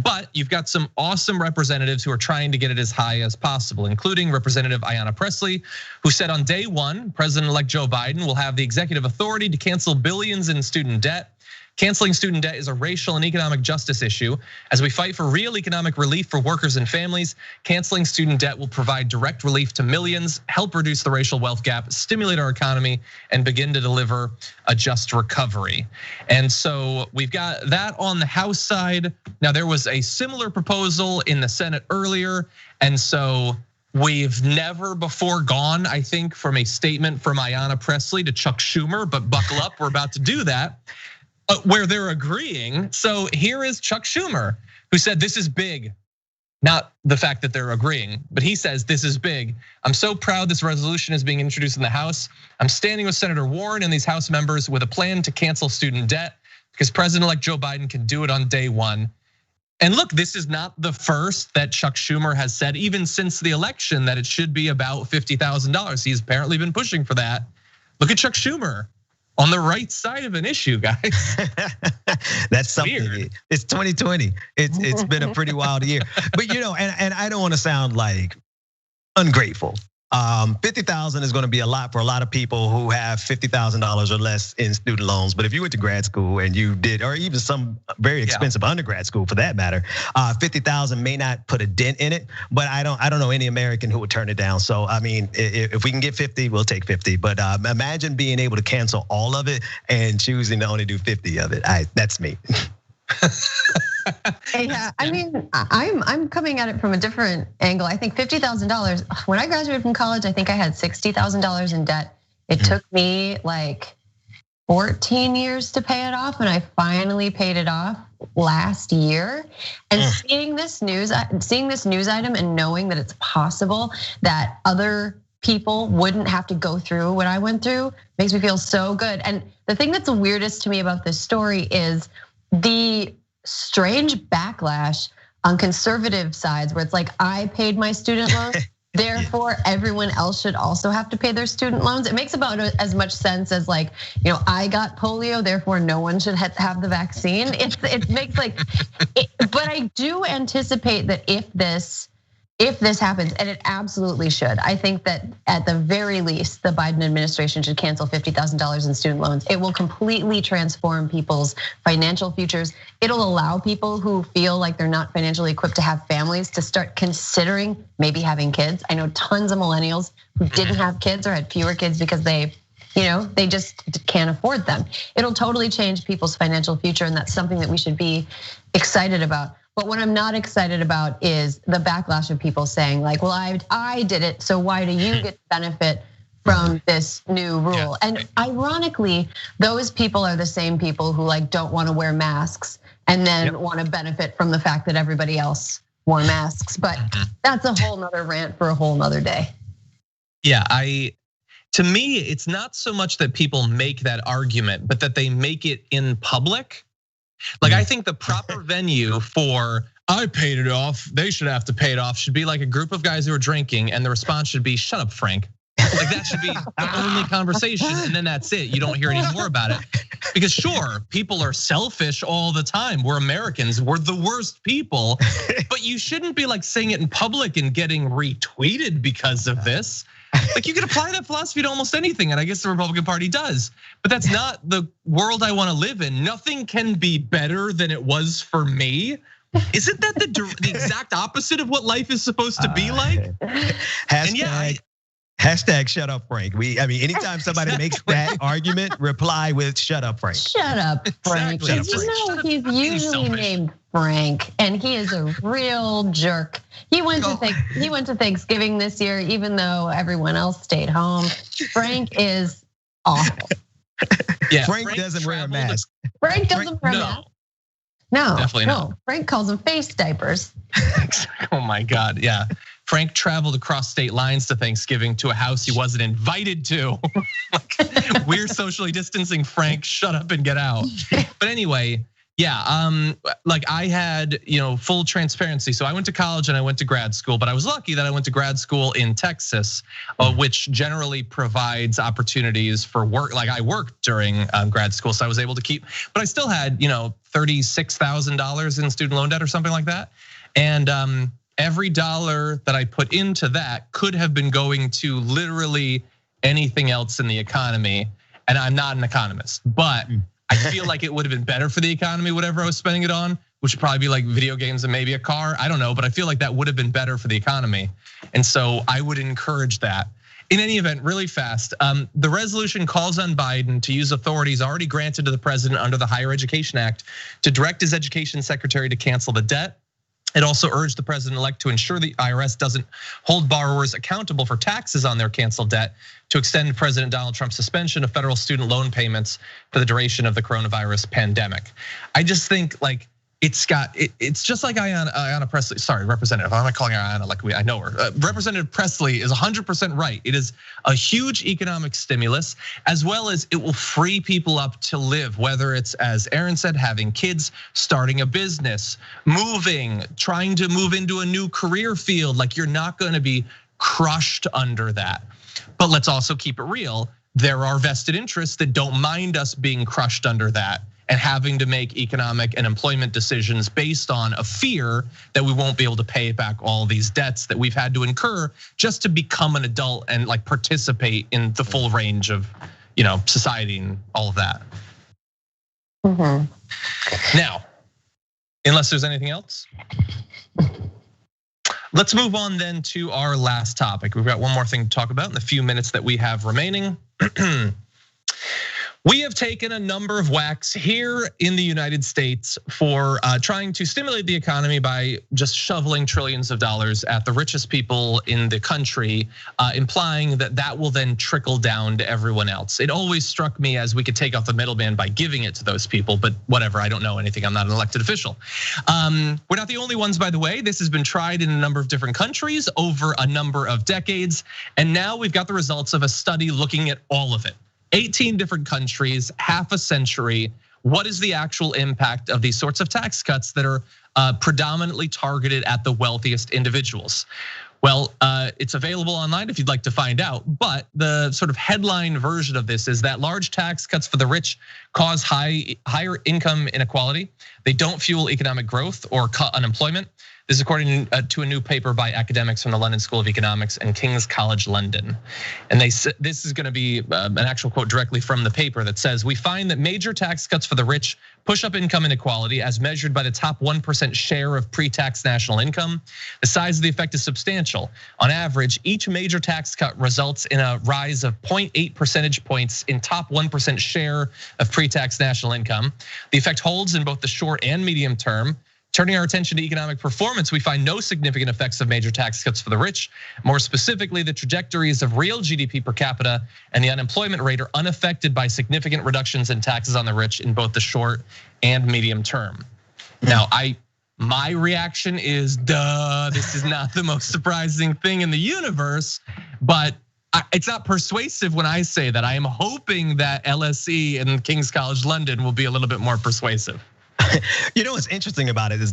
But you've got some awesome representatives who are trying to get it as high as possible, including Representative Ayanna Pressley, who said on day one, President-elect Joe Biden will have the executive authority to cancel billions in student debt. Canceling student debt is a racial and economic justice issue. As we fight for real economic relief for workers and families, canceling student debt will provide direct relief to millions, help reduce the racial wealth gap, stimulate our economy, and begin to deliver a just recovery. And so we've got that on the House side. Now there was a similar proposal in the Senate earlier, and so we've never before gone, I think, from a statement from Ayanna Pressley to Chuck Schumer, but buckle up, we're about to do that. Where they're agreeing. So here is Chuck Schumer, who said this is big. Not the fact that they're agreeing, but he says this is big. I'm so proud this resolution is being introduced in the House. I'm standing with Senator Warren and these House members with a plan to cancel student debt because President-elect Joe Biden can do it on day one. And look, this is not the first that Chuck Schumer has said, even since the election, that it should be about $50,000. He's apparently been pushing for that. Look at Chuck Schumer. On the right side of an issue, guys. That's something. Weird. It's 2020. It's been a pretty wild year. But and I don't want to sound like ungrateful. 50,000 is going to be a lot for a lot of people who have $50,000 or less in student loans. But if you went to grad school and you did, or even some very expensive undergrad school for that matter, 50,000 may not put a dent in it. But I don't know any American who would turn it down. So I mean, if we can get 50, we'll take 50. But imagine being able to cancel all of it and choosing to only do 50 of it. That's me. Yeah, I mean, I'm coming at it from a different angle. I think $50,000. When I graduated from college, I think I had $60,000 in debt. It took me like 14 years to pay it off, and I finally paid it off last year. And seeing this news item and knowing that it's possible that other people wouldn't have to go through what I went through makes me feel so good. And the thing that's the weirdest to me about this story is the strange backlash on conservative sides where it's like, I paid my student loans, therefore everyone else should also have to pay their student loans. It makes about as much sense as like, I got polio, therefore no one should have the vaccine. It makes like, but I do anticipate that if this happens, and it absolutely should, I think that at the very least, the Biden administration should cancel $50,000 in student loans. It will completely transform people's financial futures. It'll allow people who feel like they're not financially equipped to have families to start considering maybe having kids. I know tons of millennials who didn't have kids or had fewer kids because they just can't afford them. It'll totally change people's financial future, and that's something that we should be excited about. But what I'm not excited about is the backlash of people saying like, well, I did it, so why do you get to benefit from this new rule? And ironically, those people are the same people who like don't want to wear masks and then want to benefit from the fact that everybody else wore masks. But that's a whole nother rant for a whole nother day. Yeah, to me, it's not so much that people make that argument, but that they make it in public. Like I think the proper venue for I paid it off, they should have to pay it off should be like a group of guys who are drinking, and the response should be, shut up, Frank. Like that should be the only conversation, and then that's it. You don't hear any more about it. Because sure, people are selfish all the time. We're Americans, we're the worst people. But you shouldn't be like saying it in public and getting retweeted because of this. Like you can apply that philosophy to almost anything, and I guess the Republican Party does. But that's not the world I want to live in. Nothing can be better than it was for me Isn't that the exact opposite of what life is supposed to be like? Hashtag shut up, Frank. Anytime somebody makes that argument, reply with shut up, Frank. Shut up, Frank. Exactly. He's usually named Frank, and he is a real jerk. He went to Thanksgiving this year, even though everyone else stayed home. Frank is awful. Yeah, Frank doesn't wear a mask. Frank doesn't wear a mask. No, definitely not. Frank calls them face diapers. Oh my God, yeah. Frank traveled across state lines to Thanksgiving to a house he wasn't invited to. We're socially distancing, Frank. Shut up and get out. But anyway, yeah, like I had, full transparency. So I went to college and I went to grad school, but I was lucky that I went to grad school in Texas, which generally provides opportunities for work. Like I worked during grad school, so I was able to keep, but I still had, $36,000 in student loan debt or something like that. And every dollar that I put into that could have been going to literally anything else in the economy. And I'm not an economist, but I feel like it would have been better for the economy, whatever I was spending it on, which would probably be like video games and maybe a car. I don't know, but I feel like that would have been better for the economy. And so I would encourage that. In any event, really fast, the resolution calls on Biden to use authorities already granted to the president under the Higher Education Act to direct his education secretary to cancel the debt. It also urged the president-elect to ensure the IRS doesn't hold borrowers accountable for taxes on their canceled debt, to extend President Donald Trump's suspension of federal student loan payments for the duration of the coronavirus pandemic. I just think like it's just like Ayanna Pressley. Sorry, Representative. I'm not calling her Ayanna like I know her. Representative Pressley is 100% right. It is a huge economic stimulus, as well as it will free people up to live, whether it's, as Aaron said, having kids, starting a business, moving, trying to move into a new career field. Like you're not going to be crushed under that. But let's also keep it real. There are vested interests that don't mind us being crushed under that and having to make economic and employment decisions based on a fear that we won't be able to pay back all these debts that we've had to incur just to become an adult and like participate in the full range of, society and all of that. Now, unless there's anything else, let's move on then to our last topic. We've got one more thing to talk about in the few minutes that we have remaining. We have taken a number of whacks here in the United States for trying to stimulate the economy by just shoveling trillions of dollars at the richest people in the country, implying that that will then trickle down to everyone else. It always struck me as we could take out the middleman by giving it to those people, but whatever, I don't know anything, I'm not an elected official. We're not the only ones, by the way. This has been tried in a number of different countries over a number of decades, and now we've got the results of a study looking at all of it. 18 different countries, half a century. What is the actual impact of these sorts of tax cuts that are predominantly targeted at the wealthiest individuals? Well, it's available online if you'd like to find out, but the sort of headline version of this is that large tax cuts for the rich cause higher income inequality. They don't fuel economic growth or cut unemployment. This is according to a new paper by academics from the London School of Economics and King's College London. And this is going to be an actual quote directly from the paper that says, we find that major tax cuts for the rich push up income inequality as measured by the top 1% share of pre-tax national income. The size of the effect is substantial. On average, each major tax cut results in a rise of 0.8 percentage points in top 1% share of pre-tax national income. The effect holds in both the short and medium term. Turning our attention to economic performance, we find no significant effects of major tax cuts for the rich. More specifically, the trajectories of real GDP per capita and the unemployment rate are unaffected by significant reductions in taxes on the rich in both the short and medium term. Now, my reaction is, duh, this is not the most surprising thing in the universe, but it's not persuasive when I say that. I am hoping that LSE and King's College London will be a little bit more persuasive. What's interesting about it is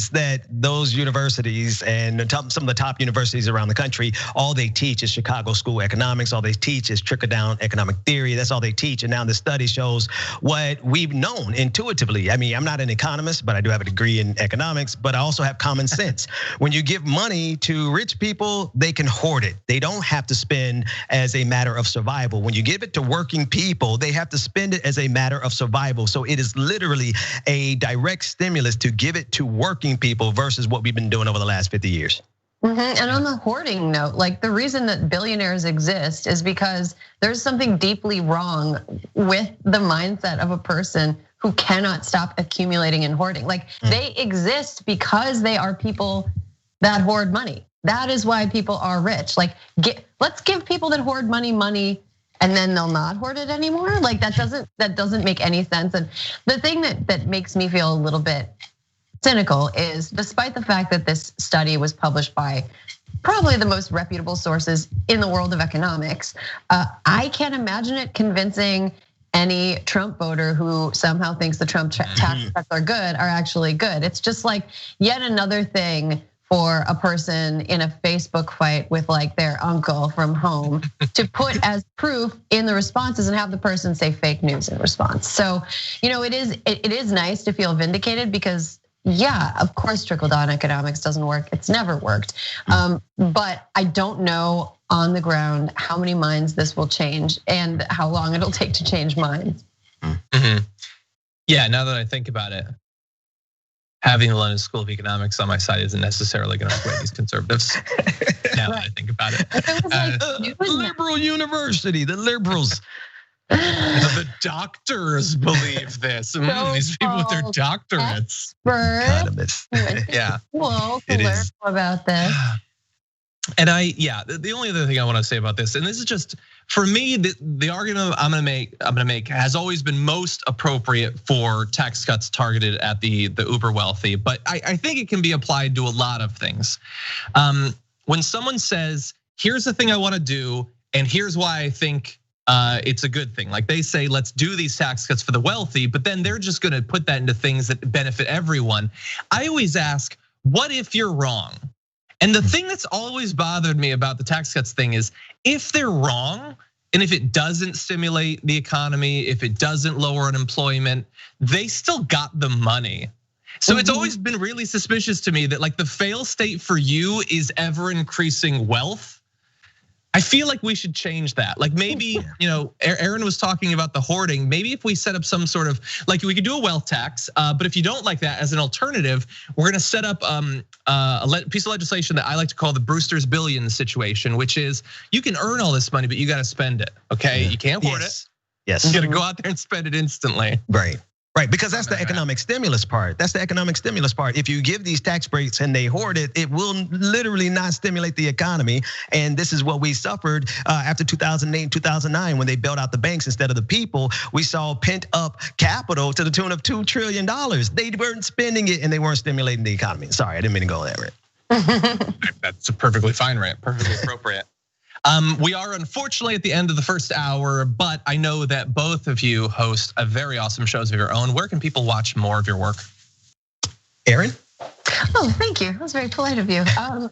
that those universities and some of the top universities around the country, all they teach is Chicago School of Economics. All they teach is trickle-down economic theory. That's all they teach. And now the study shows what we've known intuitively. I mean, I'm not an economist, but I do have a degree in economics, but I also have common sense. When you give money to rich people, they can hoard it. They don't have to spend as a matter of survival. When you give it to working people, they have to spend it as a matter of survival. So it is literally a direct stimulus to give it to working people versus what we've been doing over the last 50 years. And on the hoarding note, like the reason that billionaires exist is because there's something deeply wrong with the mindset of a person who cannot stop accumulating and hoarding. Like they exist because they are people that hoard money. That is why people are rich. Like let's give people that hoard money, and then they'll not hoard it anymore. Like that doesn't make any sense. And the thing that makes me feel a little bit cynical is, despite the fact that this study was published by probably the most reputable sources in the world of economics, I can't imagine it convincing any Trump voter who somehow thinks the Trump tax cuts are good are actually good. It's just like yet another thing for a person in a Facebook fight with like their uncle from home to put as proof in the responses and have the person say fake news in response. So, it is nice to feel vindicated because, yeah, of course, trickle-down economics doesn't work. It's never worked. But I don't know on the ground how many minds this will change and how long it'll take to change minds. Yeah, now that I think about it, having the London School of Economics on my side isn't necessarily going to sway these conservatives. Now that I think about it. The liberal university, the liberals. The doctors believe this. These people with their doctorates. Economists. Yeah. Well, to learn about this. And the only other thing I want to say about this, and this is just for me, the argument I'm gonna make has always been most appropriate for tax cuts targeted at the uber wealthy. But I think it can be applied to a lot of things. When someone says, "Here's the thing I want to do, and here's why I think it's a good thing," like they say, "Let's do these tax cuts for the wealthy," but then they're just going to put that into things that benefit everyone. I always ask, what if you're wrong? And the thing that's always bothered me about the tax cuts thing is, if they're wrong, and if it doesn't stimulate the economy, if it doesn't lower unemployment, they still got the money. So it's always been really suspicious to me that like the fail state for you is ever increasing wealth. I feel like we should change that. Like maybe, Aaron was talking about the hoarding. Maybe if we set up some sort of, like we could do a wealth tax, but if you don't like that as an alternative, we're gonna set up a piece of legislation that I like to call the Brewster's Billions situation, which is you can earn all this money, but you gotta spend it, okay? You can't hoard it. Yes. You gotta go out there and spend it instantly. Right, because that's the economic stimulus part. That's the economic stimulus part. If you give these tax breaks and they hoard it, it will literally not stimulate the economy. And this is what we suffered after 2008 and 2009 when they bailed out the banks instead of the people. We saw pent up capital to the tune of $2 trillion. They weren't spending it and they weren't stimulating the economy. Sorry, I didn't mean to go there, Rant. That's a perfectly fine rant, perfectly appropriate. We are unfortunately at the end of the first hour, but I know that both of you host a very awesome shows of your own. Where can people watch more of your work? Aaron? Oh, thank you. That was very polite of you.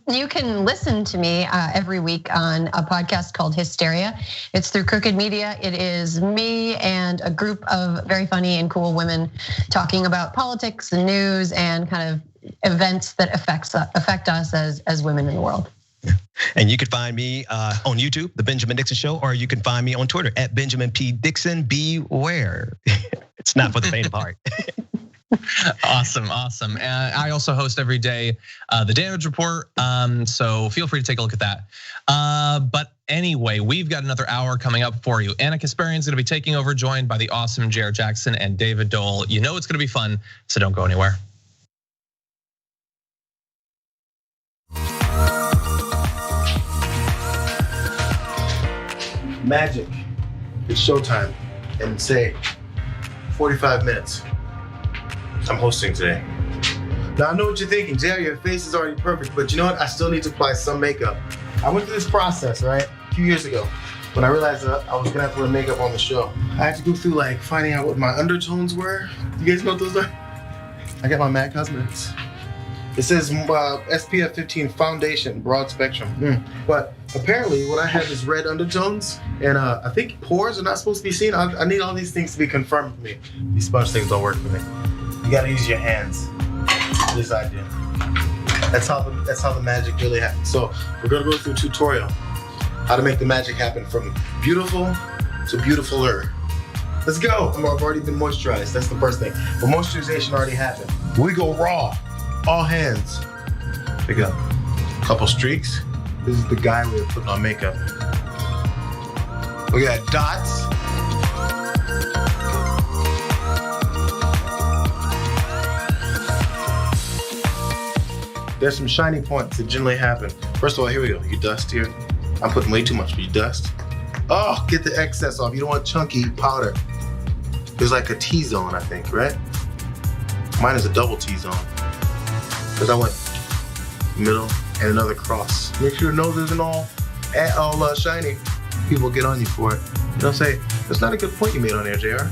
You can listen to me every week on a podcast called Hysteria. It's through Crooked Media. It is me and a group of very funny and cool women talking about politics and news and kind of events that affect us as women in the world. And you can find me on YouTube, The Benjamin Dixon Show, or you can find me on Twitter at Benjamin P. Dixon. Beware. It's not for the faint of heart. Awesome. And I also host every day the Damage Report. So feel free to take a look at that. But anyway, we've got another hour coming up for you. Anna Kasparian's gonna be taking over, joined by the awesome Jared Jackson and David Dole. You know it's gonna be fun, so don't go anywhere. Magic. It's showtime. And say 45 minutes. I'm hosting today. Now I know what you're thinking, Jerry, your face is already perfect, but you know what? I still need to apply some makeup. I went through this process, right? A few years ago, when I realized that I was gonna have to wear makeup on the show. I had to go through like finding out what my undertones were. You guys know what those are? I got my MAC Cosmetics. It says SPF 15 foundation, broad spectrum. But apparently what I have is red undertones, and I think pores are not supposed to be seen. I need all these things to be confirmed for me. These sponge things don't work for me. You gotta use your hands. At least I do. That's how the magic really happens. So we're gonna go through a tutorial how to make the magic happen from beautiful to beautifuler. Let's go. I've already been moisturized. That's the first thing. But moisturization already happened. We go raw. All hands. Pick up. Couple streaks. This is the guy we were putting on makeup. Look at that. Dots. There's some shiny points that generally happen. First of all, here we go. You dust here. I'm putting way too much, but you dust. Oh, get the excess off. You don't want chunky powder. There's like a T-zone, I think, right? Mine is a double T-zone. Because I went middle and another cross. Make sure your nose isn't all shiny. People get on you for it. They'll say, that's not a good point you made on there, JR.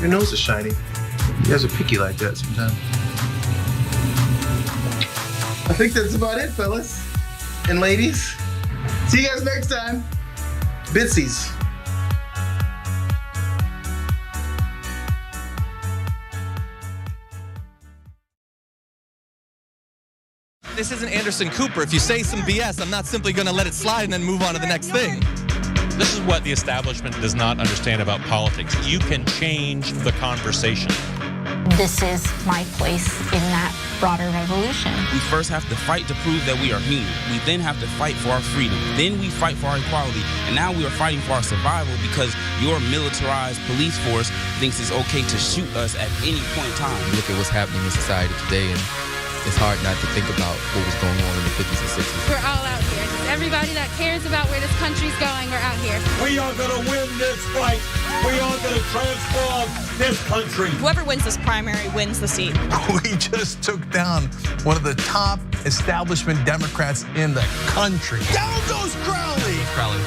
Your nose is shiny. You guys are picky like that sometimes. I think that's about it, fellas and ladies. See you guys next time. Bitsies. This isn't Anderson Cooper. If you say some BS, I'm not simply going to let it slide and then move on to the next thing. This is what the establishment does not understand about politics. You can change the conversation. This is my place in that broader revolution. We first have to fight to prove that we are human. We then have to fight for our freedom. Then we fight for our equality. And now we are fighting for our survival because your militarized police force thinks it's okay to shoot us at any point in time. Look at what's happening in society today, and it's hard not to think about what was going on in the 50s and 60s. We're all out here. Everybody that cares about where this country's going, we're out here. We are going to win this fight. We are going to transform this country. Whoever wins this primary wins the seat. We just took down one of the top establishment Democrats in the country. Down goes Crowley.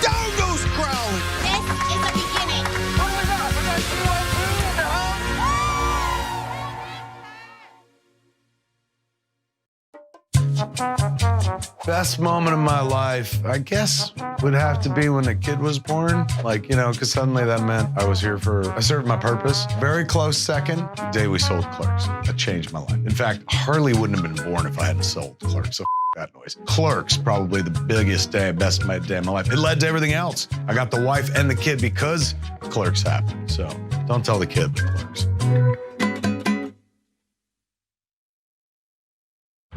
Down goes Crowley. This is the beginning. What do we got? We got CYT in the Best moment of my life, I guess, would have to be when the kid was born. Like, because suddenly that meant I served my purpose. Very close second, the day we sold Clerks. That changed my life. In fact, Harley wouldn't have been born if I hadn't sold Clerks, so that noise. Clerks, probably the biggest day, best day of my life. It led to everything else. I got the wife and the kid because Clerks happened. So don't tell the kid, but Clerks.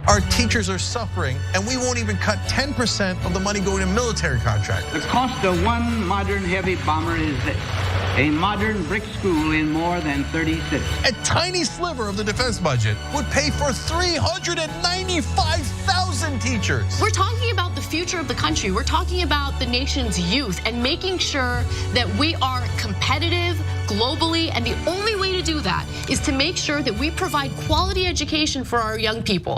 Our teachers are suffering, and we won't even cut 10% of the money going to military contract. The cost of one modern heavy bomber is this: a modern brick school in more than 30 cities. A tiny sliver of the defense budget would pay for 395,000 teachers. We're talking about the future of the country. We're talking about the nation's youth and making sure that we are competitive globally. And the only way to do that is to make sure that we provide quality education for our young people.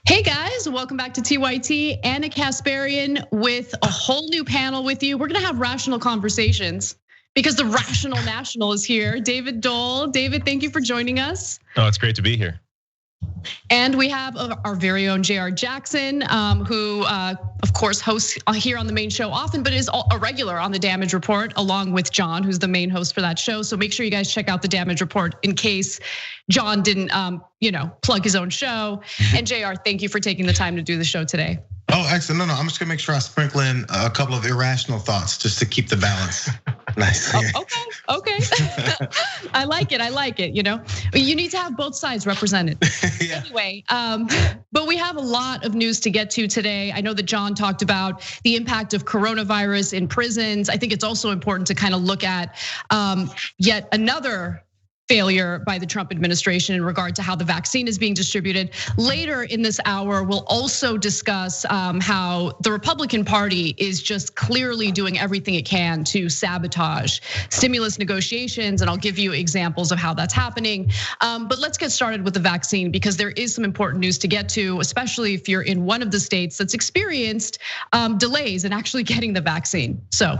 Hey guys, welcome back to TYT. Anna Kasparian with a whole new panel with you. We're gonna have rational conversations because the Rational National is here. David Dole. David, thank you for joining us. Oh, it's great to be here. And we have our very own JR Jackson, who of course hosts here on the main show often, but is a regular on the Damage Report, along with John, who's the main host for that show. So make sure you guys check out the Damage Report in case John didn't, plug his own show. And JR, thank you for taking the time to do the show today. Oh, excellent. No, I'm just gonna make sure I sprinkle in a couple of irrational thoughts just to keep the balance. Nice. Okay. I like it. You need to have both sides represented. Yeah. Anyway, but we have a lot of news to get to today. I know that John talked about the impact of coronavirus in prisons. I think it's also important to kind of look at yet another failure by the Trump administration in regard to how the vaccine is being distributed. Later in this hour, we'll also discuss how the Republican Party is just clearly doing everything it can to sabotage stimulus negotiations, and I'll give you examples of how that's happening. But let's get started with the vaccine because there is some important news to get to, especially if you're in one of the states that's experienced delays in actually getting the vaccine. So,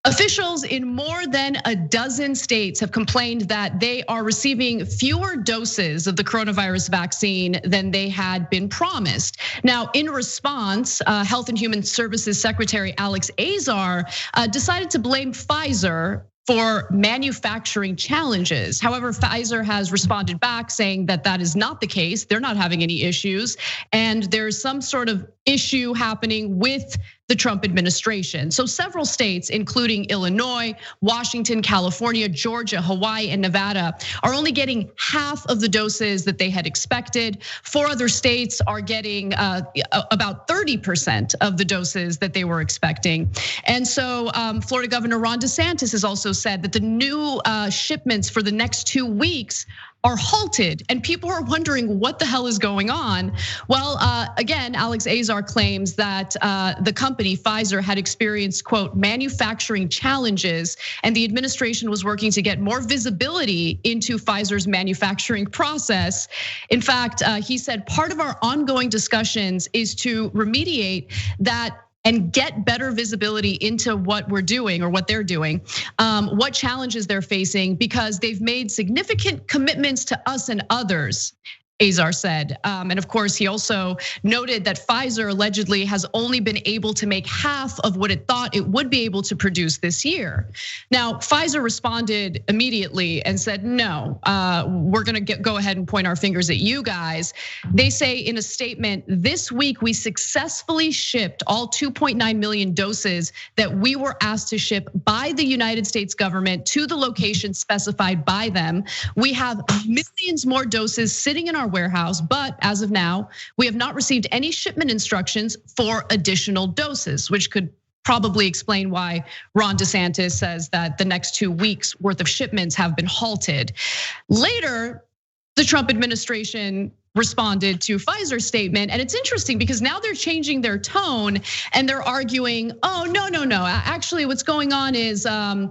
officials in more than a dozen states have complained that they are receiving fewer doses of the coronavirus vaccine than they had been promised. Now, in response, Health and Human Services Secretary Alex Azar decided to blame Pfizer for manufacturing challenges. However, Pfizer has responded back saying that that is not the case. They're not having any issues. And there's some sort of issue happening with the Trump administration. So several states, including Illinois, Washington, California, Georgia, Hawaii, and Nevada, are only getting half of the doses that they had expected. 4 other states are getting about 30% of the doses that they were expecting. And so Florida Governor Ron DeSantis has also said that the new shipments for the next 2 weeks are halted, and people are wondering what the hell is going on. Well, again, Alex Azar claims that the company Pfizer had experienced, quote, manufacturing challenges, and the administration was working to get more visibility into Pfizer's manufacturing process. In fact, he said part of our ongoing discussions is to remediate that and get better visibility into what we're doing or what they're doing, what challenges they're facing, because they've made significant commitments to us and others, Azar said. And of course, he also noted that Pfizer allegedly has only been able to make half of what it thought it would be able to produce this year. Now, Pfizer responded immediately and said, no, we're gonna go ahead and point our fingers at you guys. They say in a statement, this week we successfully shipped all 2.9 million doses that we were asked to ship by the United States government to the location specified by them. We have millions more doses sitting in our warehouse, but as of now, we have not received any shipment instructions for additional doses, which could probably explain why Ron DeSantis says that the next 2 weeks worth of shipments have been halted. Later, the Trump administration responded to Pfizer's statement, and it's interesting because now they're changing their tone and they're arguing, oh no. Actually, what's going on is we're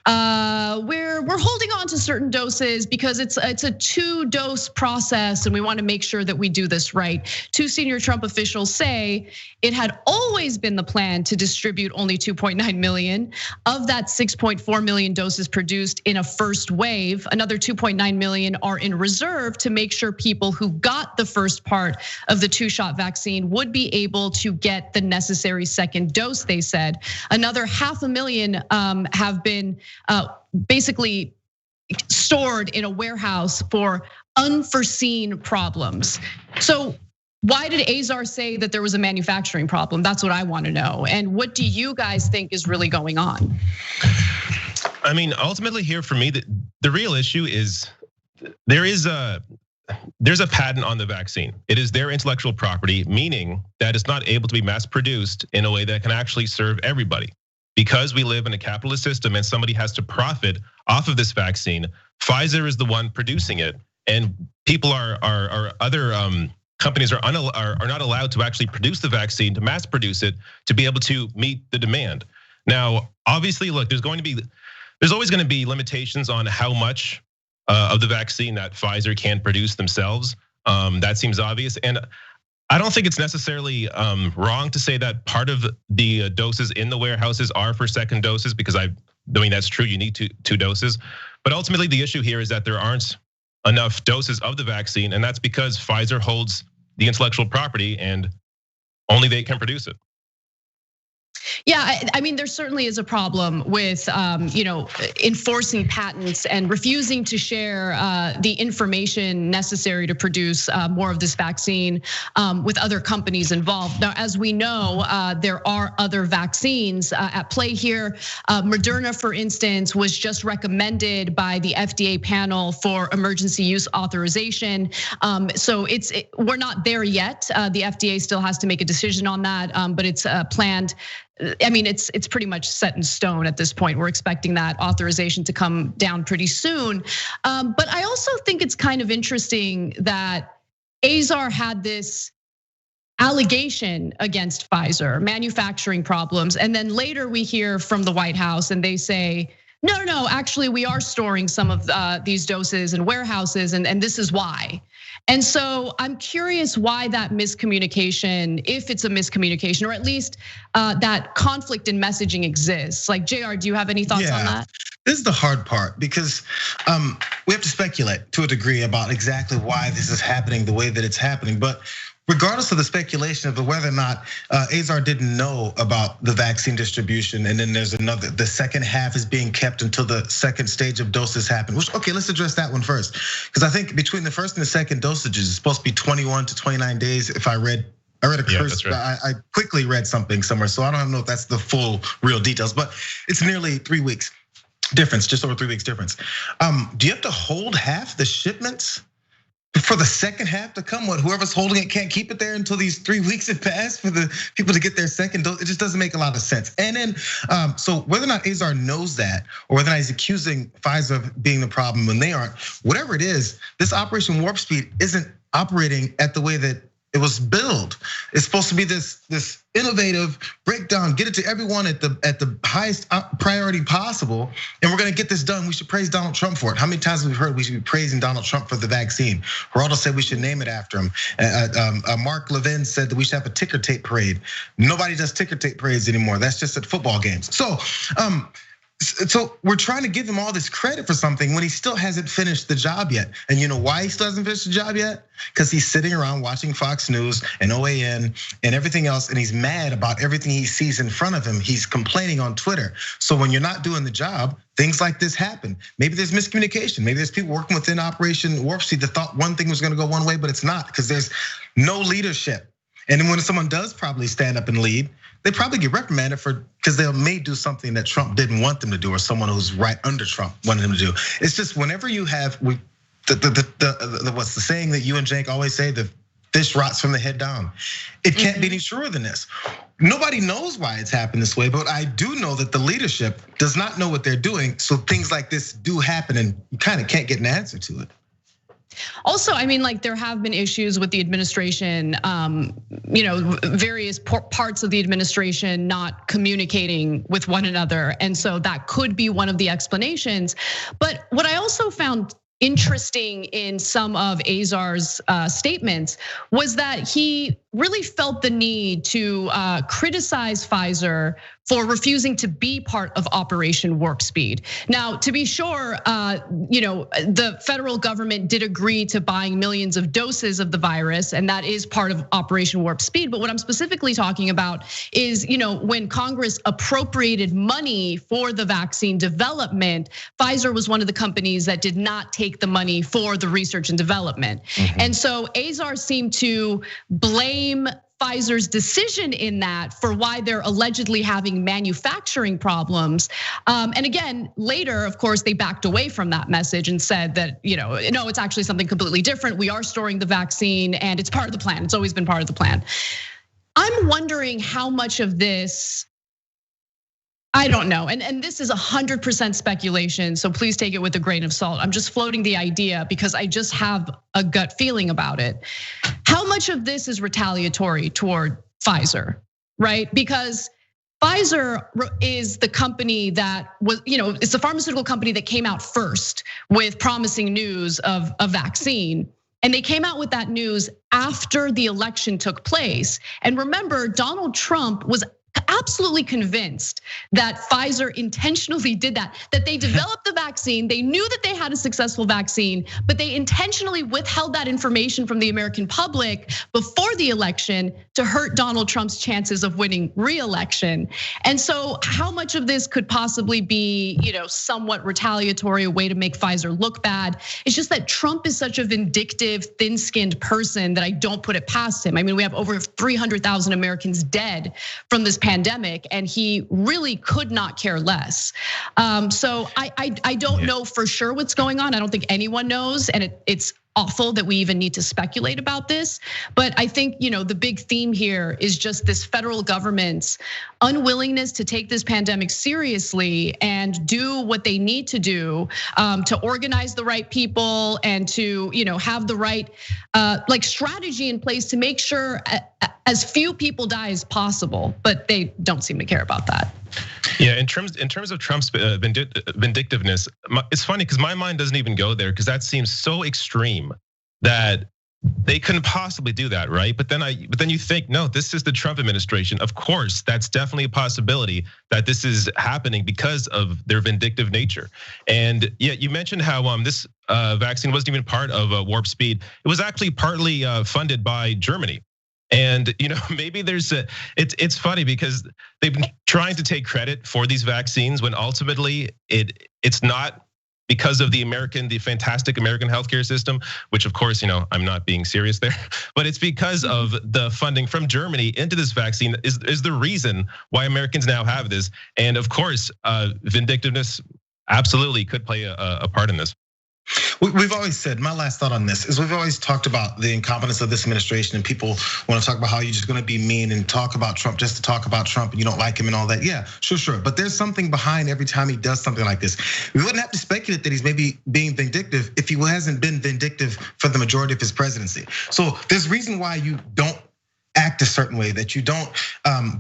holding on to certain doses because it's a 2-dose process, and we want to make sure that we do this right. 2 senior Trump officials say it had always been the plan to distribute only 2.9 million of that 6.4 million doses produced in a first wave. Another 2.9 million are in reserve to make sure people who got the first part of the 2-shot vaccine would be able to get the necessary second dose, they said. Another 500,000 have been basically stored in a warehouse for unforeseen problems. So why did Azar say that there was a manufacturing problem? That's what I want to know. And what do you guys think is really going on? I mean, ultimately here for me, the real issue is there's a patent on the vaccine. It is their intellectual property, meaning that it's not able to be mass produced in a way that can actually serve everybody. Because we live in a capitalist system and somebody has to profit off of this vaccine, Pfizer is the one producing it, and people are other companies are not allowed to actually produce the vaccine, to mass produce it, to be able to meet the demand. Now, obviously, look, there's always going to be limitations on how much of the vaccine that Pfizer can produce themselves. That seems obvious, and I don't think it's necessarily wrong to say that part of the doses in the warehouses are for second doses, because I mean that's true. You need two doses, but ultimately the issue here is that there aren't enough doses of the vaccine, and that's because Pfizer holds the intellectual property and only they can produce it. Yeah, I mean, there certainly is a problem with enforcing patents and refusing to share the information necessary to produce more of this vaccine with other companies involved. Now, as we know, there are other vaccines at play here. Moderna, for instance, was just recommended by the FDA panel for emergency use authorization. So we're not there yet. The FDA still has to make a decision on that, but it's planned. I mean, it's pretty much set in stone at this point. We're expecting that authorization to come down pretty soon. But I also think it's kind of interesting that Azar had this allegation against Pfizer, manufacturing problems, and then later we hear from the White House and they say, no, actually we are storing some of these doses in warehouses, and this is why. And so I'm curious why that miscommunication, if it's a miscommunication, or at least that conflict in messaging exists. Like, JR, do you have any thoughts on that? This is the hard part, because we have to speculate to a degree about exactly why this is happening the way that it's happening. But regardless of the speculation of whether or not Azar didn't know about the vaccine distribution, and then there's the second half is being kept until the second stage of doses happen. Okay, let's address that one first, because I think between the first and the second dosages, it's supposed to be 21 to 29 days. If I read a curse. Right. I quickly read something somewhere, so I don't know if that's the full real details, but it's nearly 3 weeks difference, just over 3 weeks difference. Do you have to hold half the shipments for the second half to come? What, whoever's holding it can't keep it there until these 3 weeks have passed for the people to get their second dose? It just doesn't make a lot of sense. And then, so whether or not Azar knows that, or whether or not he's accusing Pfizer of being the problem when they aren't, whatever it is, this Operation Warp Speed isn't operating at the way that it was billed. It's supposed to be this innovative breakdown, get it to everyone at the highest priority possible, and we're gonna get this done. We should praise Donald Trump for it. How many times have we heard we should be praising Donald Trump for the vaccine? Geraldo said we should name it after him. Mark Levin said that we should have a ticker tape parade. Nobody does ticker tape parades anymore. That's just at football games. So we're trying to give him all this credit for something when he still hasn't finished the job yet. And you know why he still hasn't finished the job yet? Because he's sitting around watching Fox News and OAN and everything else, and he's mad about everything he sees in front of him. He's complaining on Twitter. So when you're not doing the job, things like this happen. Maybe there's miscommunication. Maybe there's people working within Operation Warp Speed that thought one thing was gonna go one way, but it's not, because there's no leadership. And then when someone does probably stand up and lead, they probably get reprimanded because they may do something that Trump didn't want them to do, or someone who's right under Trump wanted them to do. It's just whenever you have what's the saying that you and Cenk always say, the fish rots from the head down. It can't be any truer than this. Nobody knows why it's happened this way, but I do know that the leadership does not know what they're doing. So things like this do happen, and you kind of can't get an answer to it. Also, I mean, like there have been issues with the administration, various parts of the administration not communicating with one another. And so that could be one of the explanations. But what I also found interesting in some of Azar's statements was that he really felt the need to criticize Pfizer for refusing to be part of Operation Warp Speed. Now, to be sure, the federal government did agree to buying millions of doses of the virus, and that is part of Operation Warp Speed. But what I'm specifically talking about is, when Congress appropriated money for the vaccine development, Pfizer was one of the companies that did not take the money for the research and development. And so Azar seemed to blame Pfizer's decision in that for why they're allegedly having manufacturing problems. And again, later, of course, they backed away from that message and said that, no, it's actually something completely different. We are storing the vaccine and it's part of the plan. It's always been part of the plan. I'm wondering how much of this, I don't know, and this is 100% speculation, so please take it with a grain of salt. I'm just floating the idea because I just have a gut feeling about it. How much of this is retaliatory toward Pfizer, right? Because Pfizer is the company that was, it's the pharmaceutical company that came out first with promising news of a vaccine. And they came out with that news after the election took place. And remember, Donald Trump was absolutely convinced that Pfizer intentionally did that they developed the vaccine. They knew that they had a successful vaccine, but they intentionally withheld that information from the American public before the election to hurt Donald Trump's chances of winning re-election. And so how much of this could possibly be, somewhat retaliatory, a way to make Pfizer look bad? It's just that Trump is such a vindictive, thin-skinned person that I don't put it past him. I mean, we have over 300,000 Americans dead from this pandemic, and he really could not care less. So I don't know for sure what's going on. I don't think anyone knows, and it's awful that we even need to speculate about this. But I think the big theme here is just this federal government's unwillingness to take this pandemic seriously and do what they need to do to organize the right people and to have the right strategy in place to make sure as few people die as possible. But they don't seem to care about that. Yeah, in terms of Trump's vindictiveness, it's funny because my mind doesn't even go there because that seems so extreme that they couldn't possibly do that, right? But then you think, no, this is the Trump administration. Of course, that's definitely a possibility that this is happening because of their vindictive nature. And yeah, you mentioned how this vaccine wasn't even part of Warp Speed. It was actually partly funded by Germany. And maybe it's funny because they've been trying to take credit for these vaccines when ultimately it's not because of the fantastic American healthcare system, which of course, I'm not being serious there, but it's because of the funding from Germany into this vaccine is the reason why Americans now have this. And of course, vindictiveness absolutely could play a part in this. We've always said, my last thought on this is we've always talked about the incompetence of this administration, and people want to talk about how you're just going to be mean and talk about Trump just to talk about Trump and you don't like him and all that. Yeah, sure. But there's something behind every time he does something like this. We wouldn't have to speculate that he's maybe being vindictive if he hasn't been vindictive for the majority of his presidency. So there's reason why you don't act a certain way, that you don't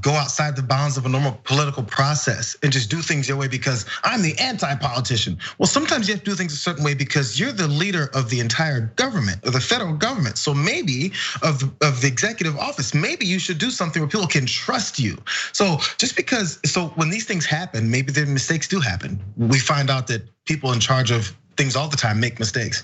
go outside the bounds of a normal political process and just do things your way because I'm the anti-politician. Well, sometimes you have to do things a certain way because you're the leader of the entire government, or the federal government. So maybe of the executive office, maybe you should do something where people can trust you. So when these things happen, maybe their mistakes do happen. We find out that people in charge of things all the time make mistakes.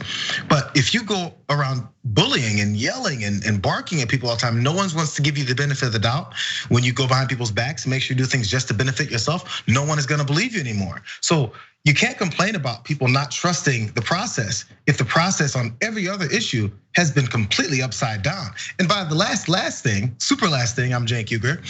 But if you go around bullying and yelling and barking at people all the time, no one wants to give you the benefit of the doubt. When you go behind people's backs and make sure you do things just to benefit yourself, no one is gonna believe you anymore. So you can't complain about people not trusting the process if the process on every other issue has been completely upside down. And by the last thing, super last thing, I'm Cenk Uygur.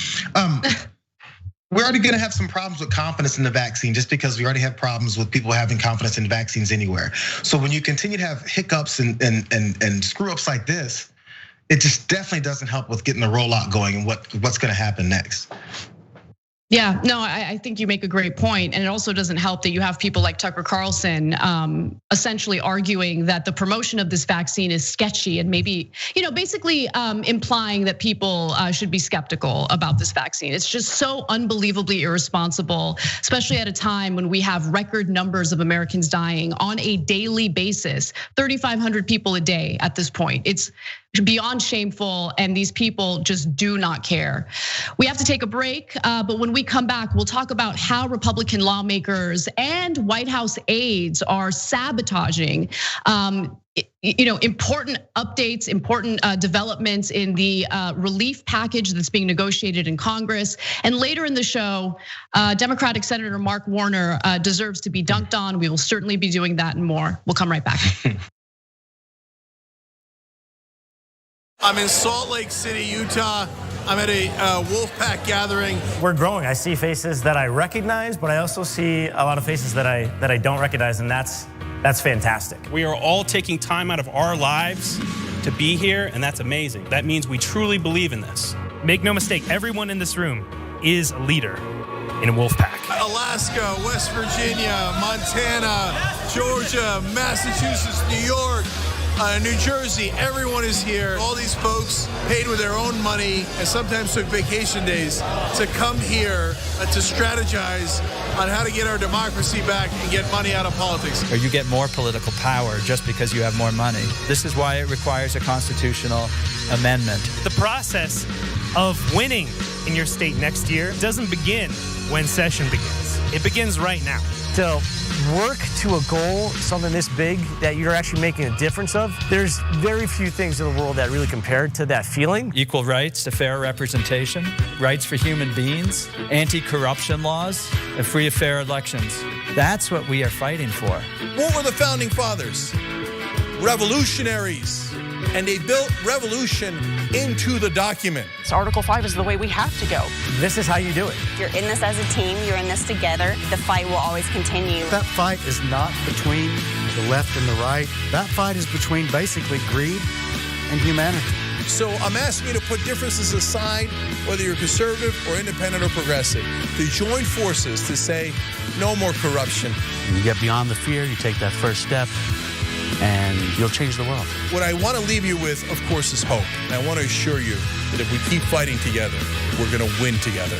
We're already gonna have some problems with confidence in the vaccine just because we already have problems with people having confidence in vaccines anywhere. So when you continue to have hiccups and screw ups like this, it just definitely doesn't help with getting the rollout going and what's gonna happen next. Yeah, no, I think you make a great point. And it also doesn't help that you have people like Tucker Carlson essentially arguing that the promotion of this vaccine is sketchy and maybe, basically implying that people should be skeptical about this vaccine. It's just so unbelievably irresponsible, especially at a time when we have record numbers of Americans dying on a daily basis, 3,500 people a day at this point. It's beyond shameful, and these people just do not care. We have to take a break, but when we come back, we'll talk about how Republican lawmakers and White House aides are sabotaging important updates, important developments in the relief package that's being negotiated in Congress. And later in the show, Democratic Senator Mark Warner deserves to be dunked on. We will certainly be doing that and more. We'll come right back. I'm in Salt Lake City, Utah. I'm at a Wolfpack gathering. We're growing. I see faces that I recognize, but I also see a lot of faces that I don't recognize, and that's fantastic. We are all taking time out of our lives to be here, and that's amazing. That means we truly believe in this. Make no mistake, everyone in this room is a leader in Wolfpack. Alaska, West Virginia, Montana, Georgia, Massachusetts, New York, New Jersey, everyone is here. All these folks paid with their own money and sometimes took vacation days to come here to strategize on how to get our democracy back and get money out of politics. Or you get more political power just because you have more money. This is why it requires a constitutional amendment. The process of winning in your state next year doesn't begin when session begins. It begins right now. To work to a goal, something this big that you're actually making a difference of, there's very few things in the world that really compare to that feeling. Equal rights to fair representation, rights for human beings, anti-corruption laws, and free and fair elections. That's what we are fighting for. What were the founding fathers? Revolutionaries. And they built revolution into the document. So Article 5 is the way we have to go. This is how you do it. You're in this as a team, you're in this together. The fight will always continue. That fight is not between the left and the right. That fight is between basically greed and humanity. So I'm asking you to put differences aside, whether you're conservative or independent or progressive, to join forces to say no more corruption. You get beyond the fear, you take that first step, and you'll change the world. What I want to leave you with, of course, is hope. And I want to assure you that if we keep fighting together, we're going to win together.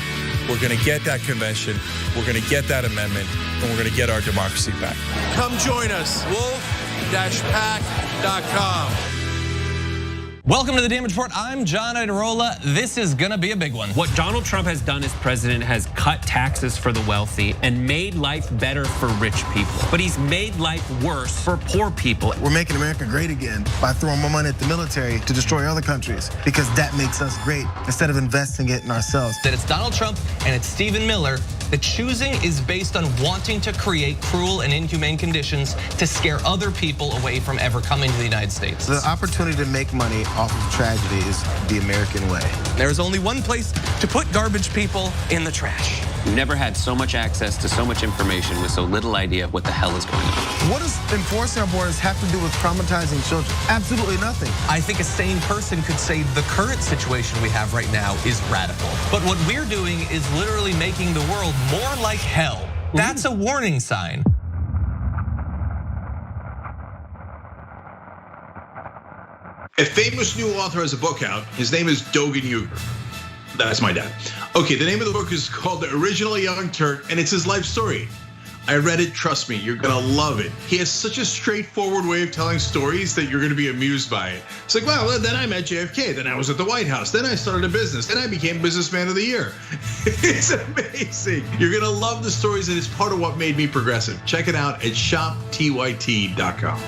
We're going to get that convention, we're going to get that amendment, and we're going to get our democracy back. Come join us, wolf-pack.com. Welcome to the Damage Report. I'm John Iadarola. This is gonna be a big one. What Donald Trump has done as president has cut taxes for the wealthy and made life better for rich people. But he's made life worse for poor people. We're making America great again by throwing more money at the military to destroy other countries because that makes us great instead of investing it in ourselves. That it's Donald Trump and it's Stephen Miller. The choosing is based on wanting to create cruel and inhumane conditions to scare other people away from ever coming to the United States. The opportunity to make money off of tragedy is the American way. There's only one place to put garbage people: in the trash. We've never had so much access to so much information with so little idea of what the hell is going on. What does enforcing our borders have to do with traumatizing children? Absolutely nothing. I think a sane person could say the current situation we have right now is radical. But what we're doing is literally making the world more like hell. That's a warning sign. A famous new author has a book out. His name is Dogan Uger. That's my dad. Okay, the name of the book is called The Original Young Turk, and it's his life story. I read it, trust me, you're gonna love it. He has such a straightforward way of telling stories that you're gonna be amused by it. It's like, well, then I met JFK, then I was at the White House, then I started a business, then I became Businessman of the Year. It's amazing. You're gonna love the stories, and it's part of what made me progressive. Check it out at shoptyt.com.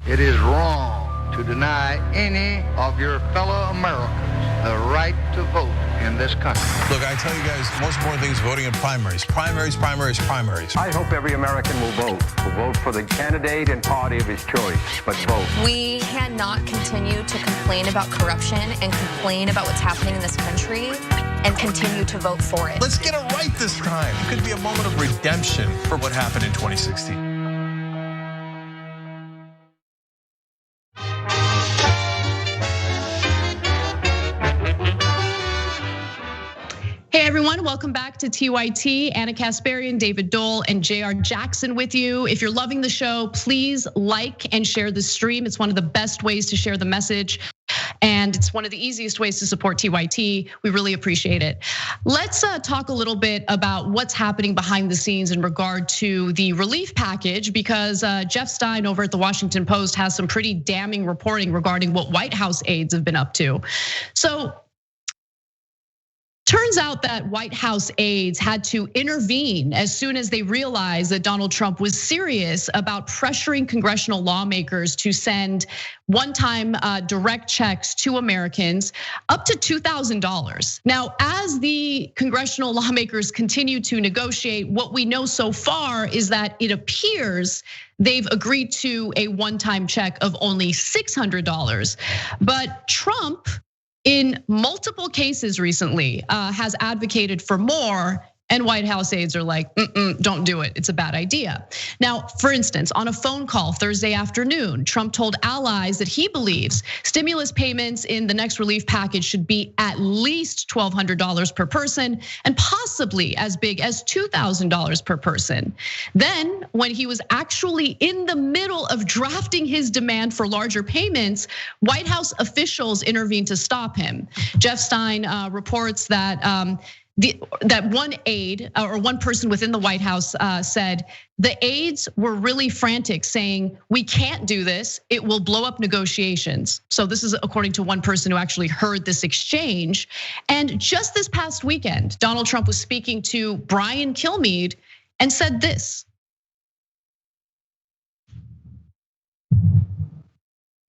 It is wrong to deny any of your fellow Americans the right to vote in this country. Look, I tell you guys, the most important thing is voting in primaries. Primaries. I hope every American will vote for the candidate and party of his choice, but vote. We cannot continue to complain about corruption and complain about what's happening in this country and continue to vote for it. Let's get it right this time. It could be a moment of redemption for what happened in 2016. Hey everyone, welcome back to TYT. Anna Kasparian, David Dole, and JR Jackson with you. If you're loving the show, please like and share the stream. It's one of the best ways to share the message, and it's one of the easiest ways to support TYT. We really appreciate it. Let's talk a little bit about what's happening behind the scenes in regard to the relief package, because Jeff Stein over at the Washington Post has some pretty damning reporting regarding what White House aides have been up to. So, turns out that White House aides had to intervene as soon as they realized that Donald Trump was serious about pressuring congressional lawmakers to send one-time direct checks to Americans up to $2,000. Now, as the congressional lawmakers continue to negotiate, what we know so far is that it appears they've agreed to a one-time check of only $600. But Trump, in multiple cases recently, has advocated for more, and White House aides are like, don't do it, it's a bad idea. Now, for instance, on a phone call Thursday afternoon, Trump told allies that he believes stimulus payments in the next relief package should be at least $1,200 per person, and possibly as big as $2,000 per person. Then, when he was actually in the middle of drafting his demand for larger payments, White House officials intervened to stop him. Jeff Stein reports that that one aide or one person within the White House said the aides were really frantic, saying, "We can't do this, it will blow up negotiations." So this is according to one person who actually heard this exchange. And just this past weekend, Donald Trump was speaking to Brian Kilmeade and said this.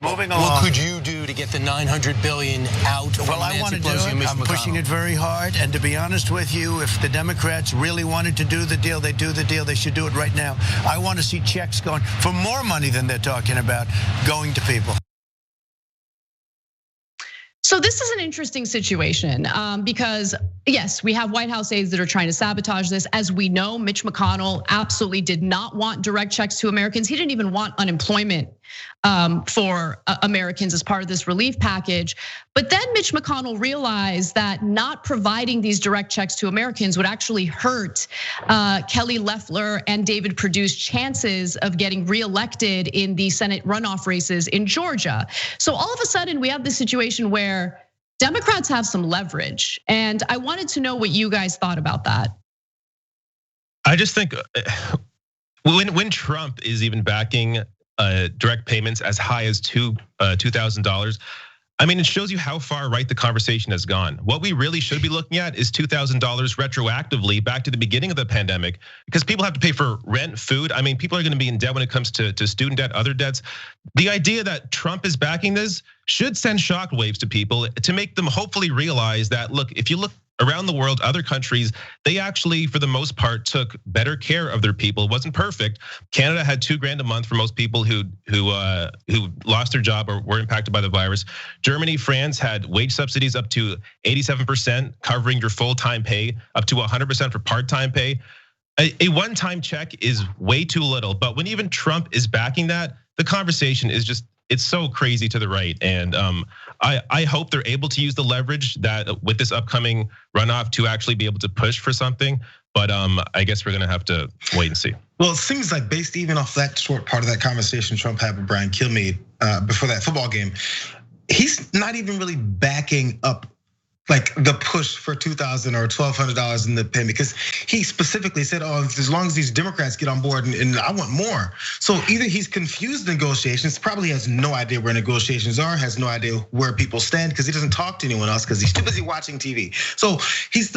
Moving along. What could you do to get the $900 billion out? Well, I want to do it. I'm pushing it very hard. And to be honest with you, if the Democrats really wanted to do the deal, they do the deal. They should do it right now. I want to see checks going for more money than they're talking about going to people. So this is an interesting situation because yes, we have White House aides that are trying to sabotage this. As we know, Mitch McConnell absolutely did not want direct checks to Americans. He didn't even want unemployment for Americans as part of this relief package. But then Mitch McConnell realized that not providing these direct checks to Americans would actually hurt Kelly Loeffler and David Perdue's chances of getting reelected in the Senate runoff races in Georgia. So all of a sudden we have this situation where Democrats have some leverage. And I wanted to know what you guys thought about that. I just think when Trump is even backing direct payments as high as $2,000. I mean, it shows you how far right the conversation has gone. What we really should be looking at is $2,000 retroactively back to the beginning of the pandemic, because people have to pay for rent, food. I mean, people are going to be in debt when it comes to student debt, other debts. The idea that Trump is backing this should send shockwaves to people to make them hopefully realize that, look, if you look around the world, other countries, they actually, for the most part, took better care of their people. It wasn't perfect. Canada had $2,000 a month for most people who lost their job or were impacted by the virus. Germany, France had wage subsidies up to 87%, covering your full-time pay, up to 100% for part-time pay. A one-time check is way too little, but when even Trump is backing that, the conversation is just, it's so crazy to the right. And I hope they're able to use the leverage that with this upcoming runoff to actually be able to push for something. But I guess we're gonna have to wait and see. Well, it seems like based even off that short part of that conversation Trump had with Brian Kilmeade before that football game, he's not even really backing up like the push for $2,000 or $1,200 in the payment, because he specifically said, "Oh, as long as these Democrats get on board, and I want more." So either he's confused negotiations, probably has no idea where negotiations are, has no idea where people stand, because he doesn't talk to anyone else because he's too busy watching TV. So he's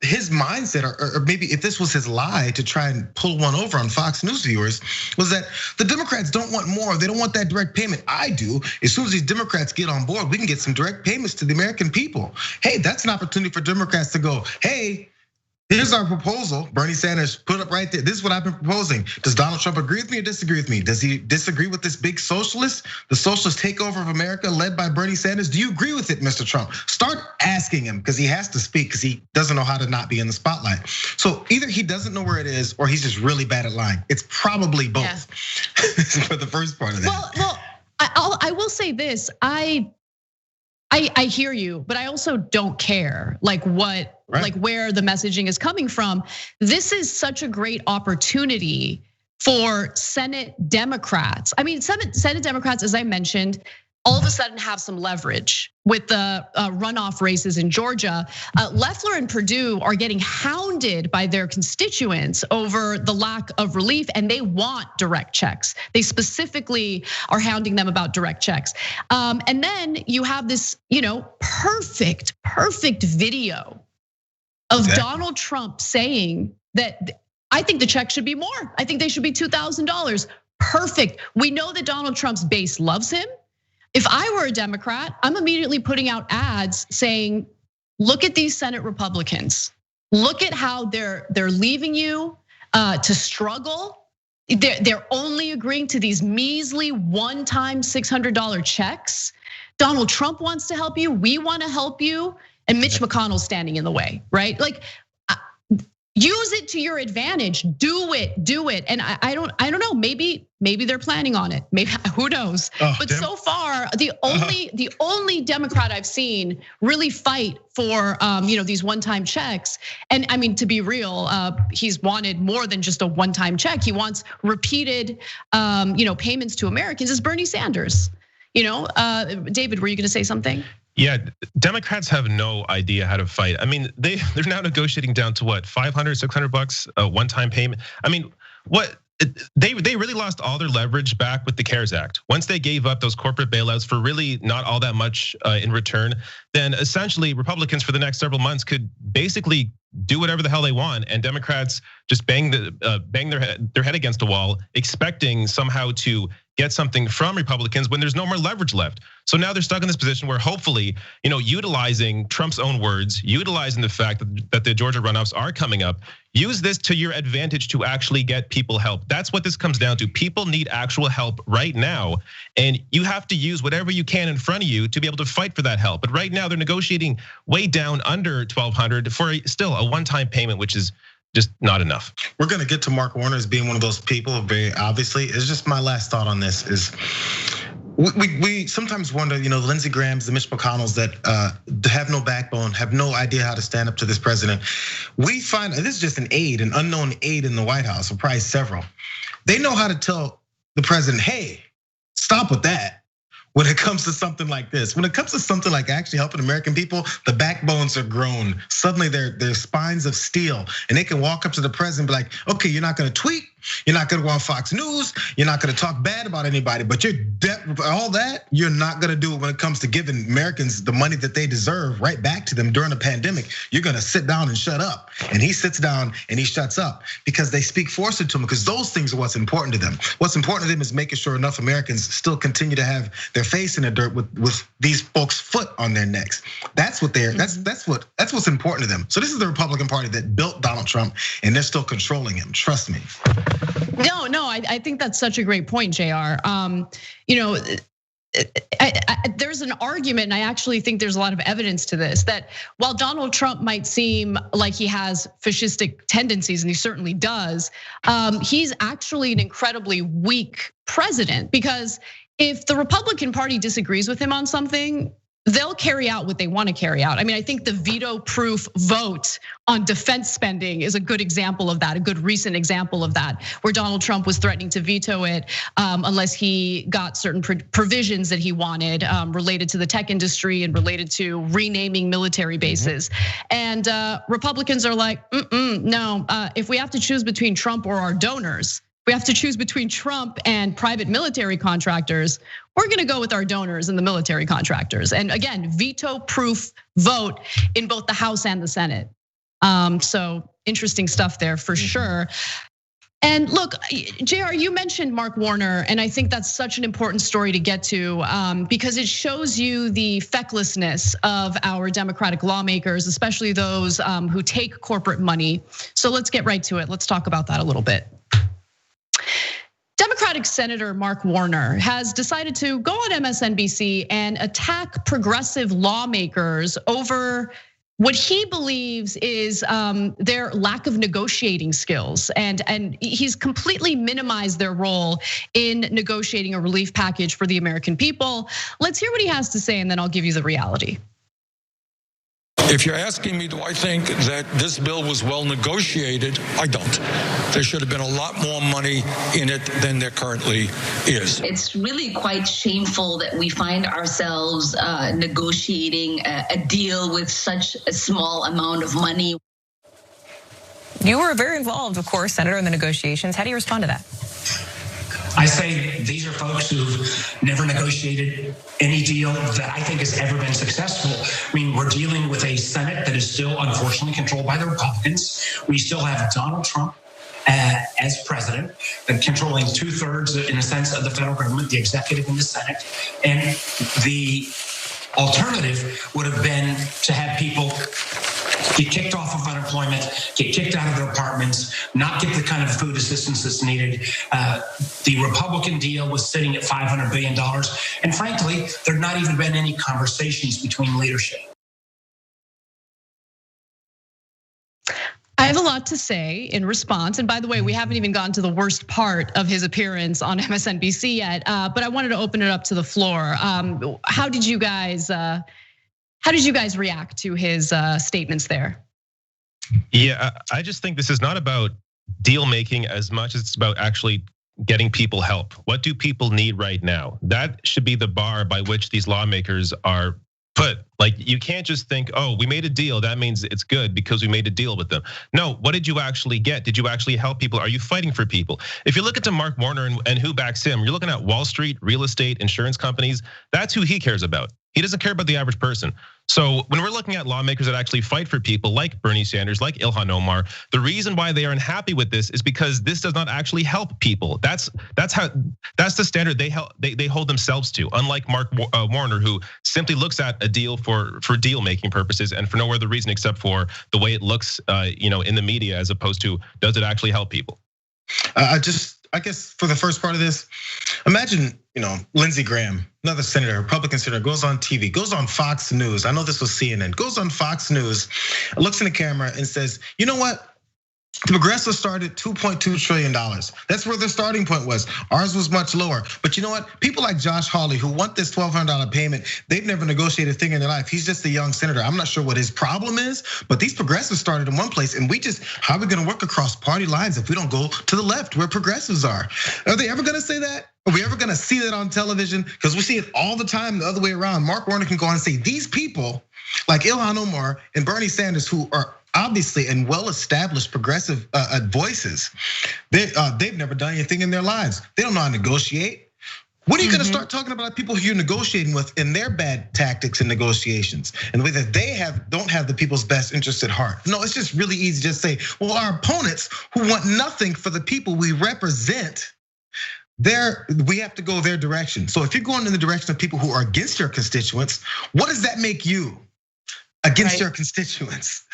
his mindset, or maybe if this was his lie to try and pull one over on Fox News viewers, was that the Democrats don't want more. They don't want that direct payment. I do. As soon as these Democrats get on board, we can get some direct payments to the American people. Hey, that's an opportunity for Democrats to go, hey, here's our proposal. Bernie Sanders put up right there. This is what I've been proposing. Does Donald Trump agree with me or disagree with me? Does he disagree with this big socialist, the socialist takeover of America led by Bernie Sanders? Do you agree with it, Mr. Trump? Start asking him, because he has to speak, because he doesn't know how to not be in the spotlight. So either he doesn't know where it is, or he's just really bad at lying. It's probably both. Yeah. For the first part of that. Well, I will say this. I hear you, but I also don't care like what, like where the messaging is coming from. This is such a great opportunity for Senate Democrats. I mean, Senate Democrats, as I mentioned, all of a sudden have some leverage with the runoff races in Georgia. Loeffler and Perdue are getting hounded by their constituents over the lack of relief, and they want direct checks. They specifically are hounding them about direct checks. And then you have this, perfect video of Donald Trump saying that I think the check should be more. I think they should be $2,000. Perfect. We know that Donald Trump's base loves him. If I were a Democrat, I'm immediately putting out ads saying, look at these Senate Republicans. Look at how they're leaving you to struggle. They're only agreeing to these measly one-time $600 checks. Donald Trump wants to help you. We want to help you. And Mitch McConnell's standing in the way, right? Like, use it to your advantage. Do it. And I don't know. Maybe they're planning on it. Maybe, who knows? But so far, the only Democrat I've seen really fight for these one-time checks. And I mean, to be real, he's wanted more than just a one-time check. He wants repeated, payments to Americans. Is Bernie Sanders? David, were you going to say something? Yeah, Democrats have no idea how to fight. I mean, they're now negotiating down to what, $500, $600 a one-time payment. I mean, what they really lost all their leverage back with the CARES Act. Once they gave up those corporate bailouts for really not all that much in return, then essentially Republicans for the next several months could basically do whatever the hell they want, and Democrats just bang their head against a wall, expecting somehow to get something from Republicans when there's no more leverage left. So now they're stuck in this position where hopefully, utilizing Trump's own words, utilizing the fact that the Georgia runoffs are coming up, use this to your advantage to actually get people help. That's what this comes down to. People need actual help right now, and you have to use whatever you can in front of you to be able to fight for that help. But right now they're negotiating way down under $1,200 for still a one-time payment, which is just not enough. We're gonna get to Mark Warner as being one of those people, very obviously. It's just my last thought on this is, we sometimes wonder, the Lindsey Grahams, the Mitch McConnells that have no backbone, have no idea how to stand up to this president. We find, this is just an unknown aide in the White House, or probably several. They know how to tell the president, hey, stop with that. when it comes to something like this. When it comes to something like actually helping American people, the backbones are grown. Suddenly they're spines of steel, and they can walk up to the president and be like, okay, you're not gonna tweet, you're not gonna go on Fox News, you're not gonna talk bad about anybody, but all that, you're not gonna do it when it comes to giving Americans the money that they deserve right back to them during a pandemic. You're gonna sit down and shut up. And he sits down and he shuts up because they speak forcefully to him, because those things are what's important to them. What's important to them is making sure enough Americans still continue to have their face in the dirt with these folks' foot on their necks. That's what that's what's important to them. So this is the Republican Party that built Donald Trump, and they're still controlling him. Trust me. No, I think that's such a great point, JR. There's an argument, and I actually think there's a lot of evidence to this, that while Donald Trump might seem like he has fascistic tendencies, and he certainly does, he's actually an incredibly weak president, because if the Republican Party disagrees with him on something, they'll carry out what they want to carry out. I mean, I think the veto-proof vote on defense spending is a good example of that, a good recent example of that, where Donald Trump was threatening to veto it unless he got certain provisions that he wanted related to the tech industry and related to renaming military bases. And Republicans are like, no, if we have to choose between Trump or our donors, we have to choose between Trump and private military contractors, we're gonna go with our donors and the military contractors. And again, veto-proof vote in both the House and the Senate. So interesting stuff there for sure. And look, JR, you mentioned Mark Warner, and I think that's such an important story to get to because it shows you the fecklessness of our Democratic lawmakers, especially those who take corporate money. So let's get right to it. Let's talk about that a little bit. Democratic Senator Mark Warner has decided to go on MSNBC and attack progressive lawmakers over what he believes is their lack of negotiating skills. And he's completely minimized their role in negotiating a relief package for the American people. Let's hear what he has to say, and then I'll give you the reality. If you're asking me, do I think that this bill was well negotiated? I don't. There should have been a lot more money in it than there currently is. It's really quite shameful that we find ourselves negotiating a deal with such a small amount of money. You were very involved, of course, Senator, in the negotiations. How do you respond to that? I say these are folks who've never negotiated any deal that I think has ever been successful. I mean, we're dealing with a Senate that is still unfortunately controlled by the Republicans. We still have Donald Trump as president, and controlling 2/3, in a sense, of the federal government, the executive and the Senate. And the alternative would have been to have people get kicked off of unemployment, get kicked out of their apartments, not get the kind of food assistance that's needed. The Republican deal was sitting at $500 billion. And frankly, there'd not even been any conversations between leadership. I have a lot to say in response. And by the way, we haven't even gotten to the worst part of his appearance on MSNBC yet, but I wanted to open it up to the floor. How did you guys react to his statements there? Yeah, I just think this is not about deal making as much as it's about actually getting people help. What do people need right now? That should be the bar by which these lawmakers are put. Like, you can't just think, oh, we made a deal, that means it's good because we made a deal with them. No, what did you actually get? Did you actually help people? Are you fighting for people? If you look at Mark Warner and who backs him, you're looking at Wall Street, real estate, insurance companies. That's who he cares about. He doesn't care about the average person. So when we're looking at lawmakers that actually fight for people like Bernie Sanders, like Ilhan Omar, the reason why they are unhappy with this is because this does not actually help people. That's the standard they hold themselves to. Unlike Mark Warner, who simply looks at a deal for deal making purposes and for no other reason except for the way it looks, in the media, as opposed to does it actually help people? I guess for the first part of this, imagine, Lindsey Graham, another senator, Republican senator, goes on TV, goes on Fox News. I know this was CNN, goes on Fox News, looks in the camera and says, you know what? The progressives started $2.2 trillion. That's where their starting point was. Ours was much lower. But you know what? People like Josh Hawley, who want this $1,200 payment, they've never negotiated a thing in their life. He's just a young senator. I'm not sure what his problem is, but these progressives started in one place, and how are we gonna work across party lines if we don't go to the left where progressives are? Are they ever gonna say that? Are we ever gonna see that on television? Because we see it all the time the other way around. Mark Warner can go on and say, these people like Ilhan Omar and Bernie Sanders, who are obviously and well-established progressive voices, they've never done anything in their lives. They don't know how to negotiate. When are you gonna start talking about people who you're negotiating with and their bad tactics and negotiations and the way that they don't have the people's best interest at heart? No, it's just really easy to just say, well, our opponents who want nothing for the people we represent, we have to go their direction. So if you're going in the direction of people who are against your constituents, what does that make you against your constituents?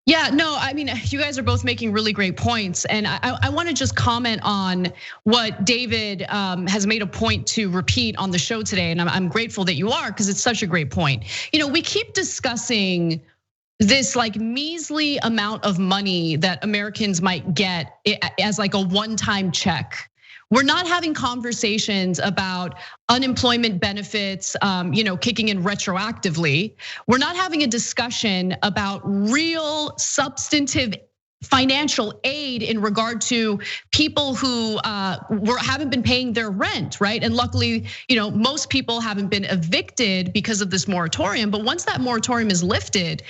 Yeah, no, I mean, you guys are both making really great points. And I wanna just comment on what David has made a point to repeat on the show today. And I'm grateful that you are, because it's such a great point. We keep discussing this like measly amount of money that Americans might get as like a one-time check. We're not having conversations about unemployment benefits, kicking in retroactively. We're not having a discussion about real substantive financial aid in regard to people who haven't been paying their rent, right? And luckily, most people haven't been evicted because of this moratorium. But once that moratorium is lifted,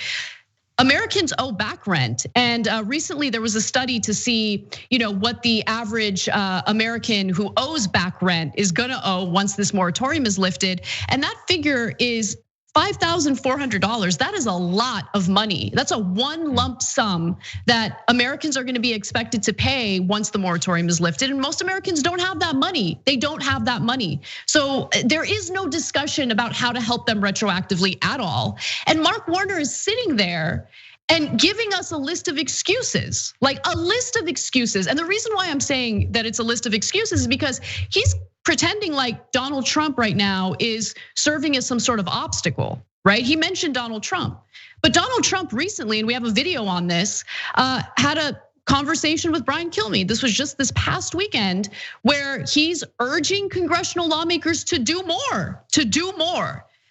Americans owe back rent. And recently there was a study to see, what the average American who owes back rent is gonna owe once this moratorium is lifted. And that figure is $5,400. That is a lot of money. That's a one lump sum that Americans are gonna be expected to pay once the moratorium is lifted. And most Americans don't have that money. They don't have that money. So there is no discussion about how to help them retroactively at all. And Mark Warner is sitting there and giving us a list of excuses, like a list of excuses. And the reason why I'm saying that it's a list of excuses is because he's pretending like Donald Trump right now is serving as some sort of obstacle, right? He mentioned Donald Trump, but Donald Trump recently, and we have a video on this, had a conversation with Brian Kilmeade. This was just this past weekend, where he's urging congressional lawmakers to do more,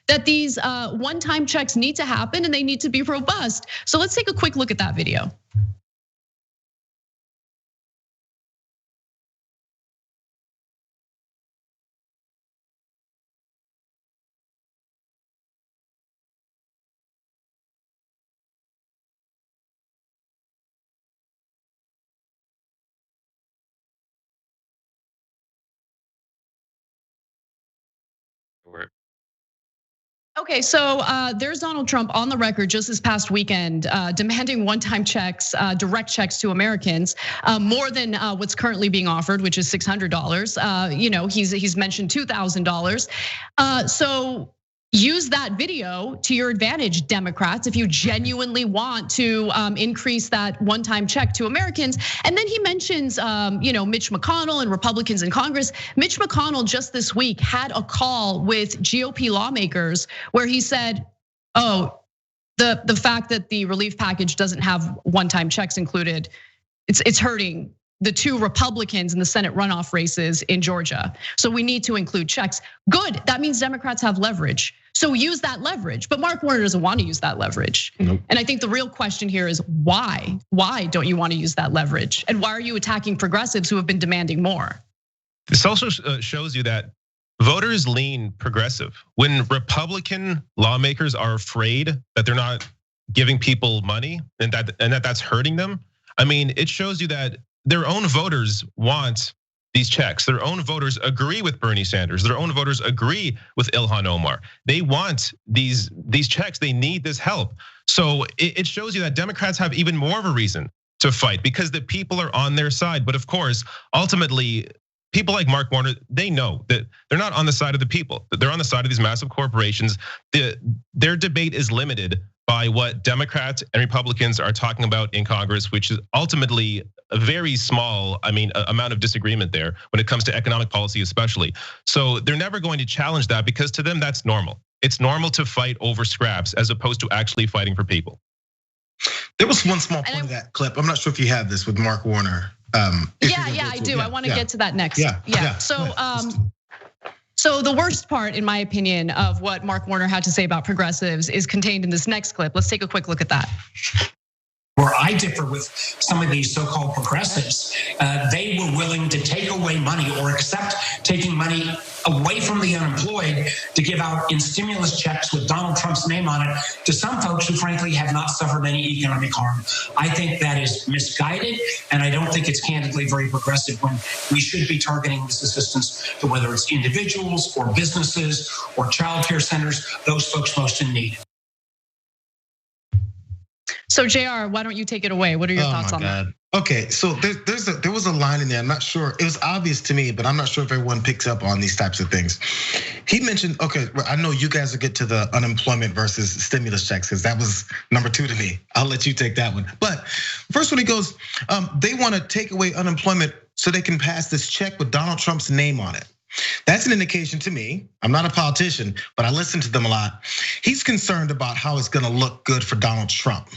that these one-time checks need to happen and they need to be robust. So let's take a quick look at that video. Okay, so there's Donald Trump on the record just this past weekend demanding one-time checks, direct checks to Americans, more than what's currently being offered, which is $600. He's mentioned $2,000. So use that video to your advantage, Democrats, if you genuinely want to increase that one-time check to Americans. And then he mentions, Mitch McConnell and Republicans in Congress. Mitch McConnell just this week had a call with GOP lawmakers where he said, the fact that the relief package doesn't have one-time checks included, it's hurting the two Republicans in the Senate runoff races in Georgia. So we need to include checks. Good, that means Democrats have leverage. So use that leverage, but Mark Warner doesn't want to use that leverage. Nope. And I think the real question here is why? Why don't you want to use that leverage? And why are you attacking progressives who have been demanding more? This also shows you that voters lean progressive. When Republican lawmakers are afraid that they're not giving people money and that's hurting them, I mean, it shows you that their own voters want these checks. Their own voters agree with Bernie Sanders. Their own voters agree with Ilhan Omar. They want these checks. They need this help. So it shows you that Democrats have even more of a reason to fight because the people are on their side. But of course, ultimately, people like Mark Warner, they know that they're not on the side of the people. They're on the side of these massive corporations. Their debate is limited by what Democrats and Republicans are talking about in Congress, which is ultimately a very small, amount of disagreement there when it comes to economic policy, especially. So they're never going to challenge that because to them that's normal. It's normal to fight over scraps as opposed to actually fighting for people. There was one small point of that clip. I'm not sure if you have this with Mark Warner. Yeah, I do. I want to get to that next. Yeah. So the worst part, in my opinion, of what Mark Warner had to say about progressives is contained in this next clip. Let's take a quick look at that. Where I differ with some of these so-called progressives, they were willing to take away money or accept taking money away from the unemployed to give out in stimulus checks with Donald Trump's name on it to some folks who frankly have not suffered any economic harm. I think that is misguided, and I don't think it's candidly very progressive when we should be targeting this assistance to whether it's individuals or businesses or child care centers, those folks most in need. So JR, why don't you take it away? What are your thoughts on that? Okay, so there was a line in there. I'm not sure. It was obvious to me, but I'm not sure if everyone picks up on these types of things. He mentioned, okay, I know you guys will get to the unemployment versus stimulus checks because that was number 2 to me. I'll let you take that one. But first, when he goes, they want to take away unemployment so they can pass this check with Donald Trump's name on it. That's an indication to me. I'm not a politician, but I listen to them a lot. He's concerned about how it's going to look good for Donald Trump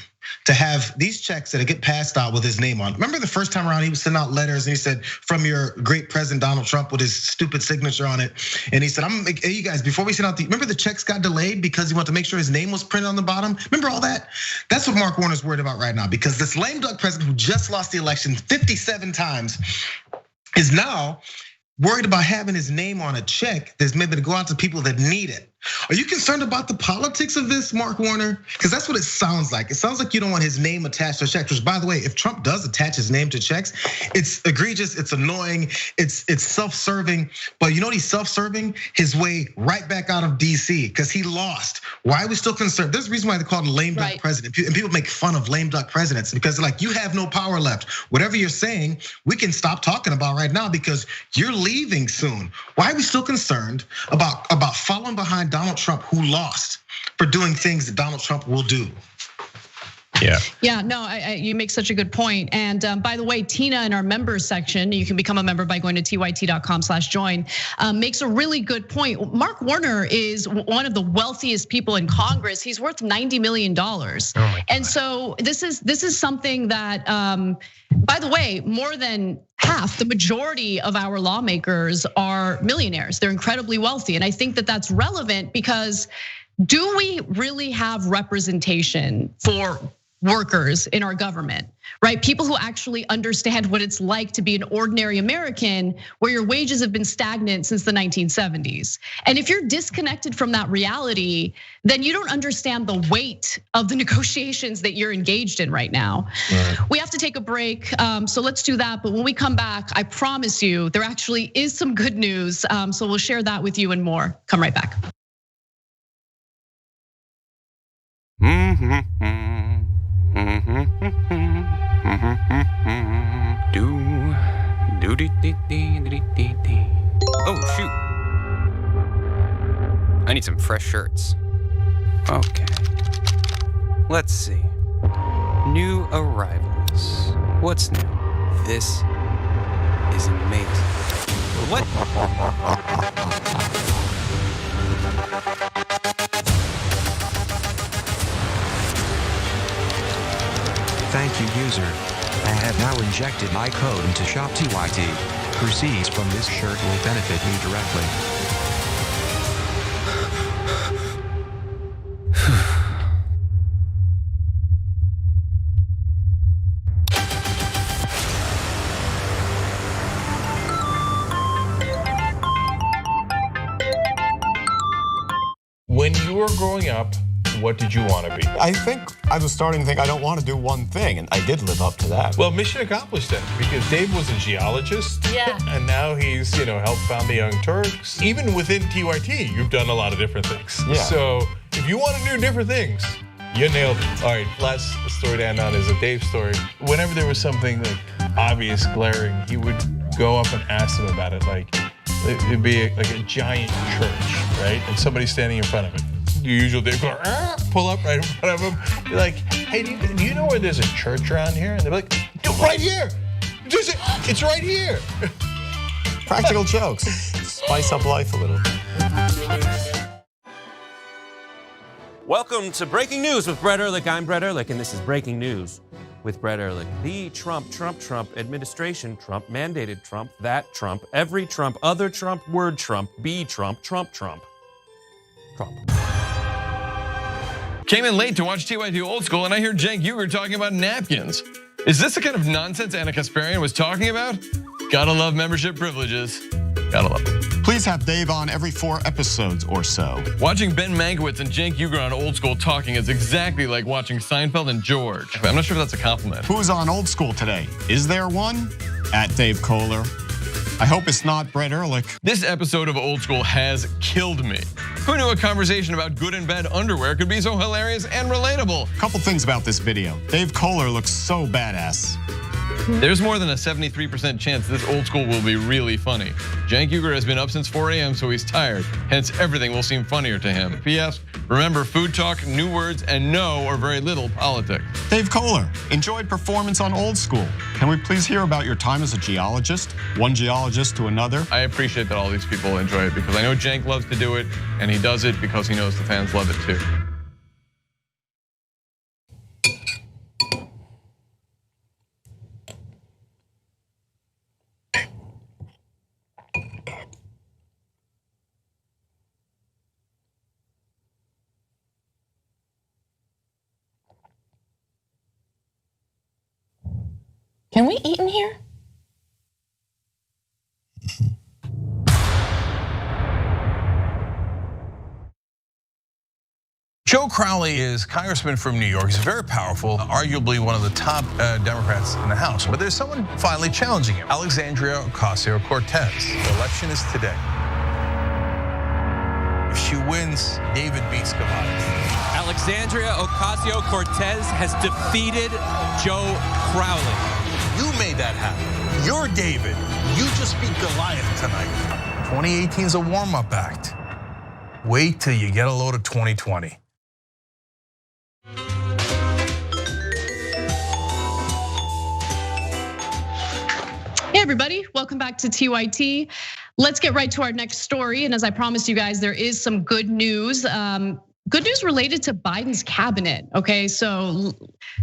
to have these checks that get passed out with his name on. Remember the first time around, he was sending out letters and he said, from your great president, Donald Trump, with his stupid signature on it. And he said, hey, you guys, before we send out remember the checks got delayed because he wanted to make sure his name was printed on the bottom? Remember all that? That's what Mark Warner's worried about right now, because this lame duck president who just lost the election 57 times is now worried about having his name on a check that's maybe to go out to people that need it. Are you concerned about the politics of this, Mark Warner? Because that's what it sounds like. It sounds like you don't want his name attached to a check, which by the way, if Trump does attach his name to checks, it's egregious, it's annoying, it's self-serving. But you know what he's self-serving? His way right back out of DC, because he lost. Why are we still concerned? There's a reason why they call him a lame duck president. And people make fun of lame duck presidents because they're like, you have no power left. Whatever you're saying, we can stop talking about right now because you're leaving soon. Why are we still concerned about following behind Donald Trump, who lost, for doing things that Donald Trump will do? Yeah, no, you make such a good point. And by the way, Tina in our members section, you can become a member by going to tyt.com/join, makes a really good point. Mark Warner is one of the wealthiest people in Congress. He's worth $90 million. And so this is something that, by the way, more than half, the majority of our lawmakers are millionaires. They're incredibly wealthy. And I think that that's relevant because do we really have representation for workers in our government, right? People who actually understand what it's like to be an ordinary American where your wages have been stagnant since the 1970s. And if you're disconnected from that reality, then you don't understand the weight of the negotiations that you're engaged in right now. We have to take a break, so let's do that. But when we come back, I promise you, there actually is some good news. So we'll share that with you and more. Come right back. Oh shoot! I need some fresh shirts. Okay. Let's see. New arrivals. What's new? This is amazing. What? Thank you, user. I have now injected my code into ShopTYT. Proceeds from this shirt will benefit me directly. When you were growing up, what did you want to be? I think I was starting to think I don't want to do one thing, and I did live up to that. Well, mission accomplished then, because Dave was a geologist, and now he's helped found the Young Turks. Even within TYT, you've done a lot of different things. Yeah. So if you want to do different things, you nailed it. All right, last story to end on is a Dave story. Whenever there was something like obvious, glaring, he would go up and ask them about it. Like it'd be like a giant church, right? And somebody's standing in front of it. The usual Dave go, pull up right in front of them. You're like, hey, do you know where there's a church around here? And they're like, right here. It's right here. Practical jokes. Spice up life a little. Welcome to Breaking News with Brett Ehrlich. I'm Brett Ehrlich, and this is Breaking News with Brett Ehrlich. The Trump administration, Trump mandated Trump, that Trump, every Trump, other Trump, word Trump, be Trump, Trump. Came in late to watch TYT Old School, and I hear Cenk Uygur talking about napkins. Is this the kind of nonsense Ana Kasparian was talking about? Gotta love membership privileges. Gotta love them. Please have Dave on every 4 episodes or so. Watching Ben Mankiewicz and Cenk Uygur on Old School talking is exactly like watching Seinfeld and George. I'm not sure if that's a compliment. Who's on Old School today? Is there one? At Dave Kohler. I hope it's not Brett Ehrlich. This episode of Old School has killed me. Who knew a conversation about good and bad underwear could be so hilarious and relatable? Couple things about this video. Dave Kohler looks so badass. There's more than a 73% chance this Old School will be really funny. Cenk Uygur has been up since 4 a.m., so he's tired. Hence, everything will seem funnier to him. P.S. Remember, food talk, new words, and no or very little politics. Dave Kohler, enjoyed performance on Old School. Can we please hear about your time as a geologist? One geologist to another? I appreciate that all these people enjoy it because I know Cenk loves to do it, and he does it because he knows the fans love it too. Can we eat in here? Joe Crowley is congressman from New York. He's very powerful, arguably one of the top Democrats in the House. But there's someone finally challenging him, Alexandria Ocasio-Cortez. The election is today. If she wins, David beats Goliath. Alexandria Ocasio-Cortez has defeated Joe Crowley. You made that happen. You're David. You just beat Goliath tonight. 2018 is a warm-up act. Wait till you get a load of 2020. Hey everybody, welcome back to TYT. Let's get right to our next story. And as I promised you guys, there is some good news. Good news related to Biden's cabinet. Okay, so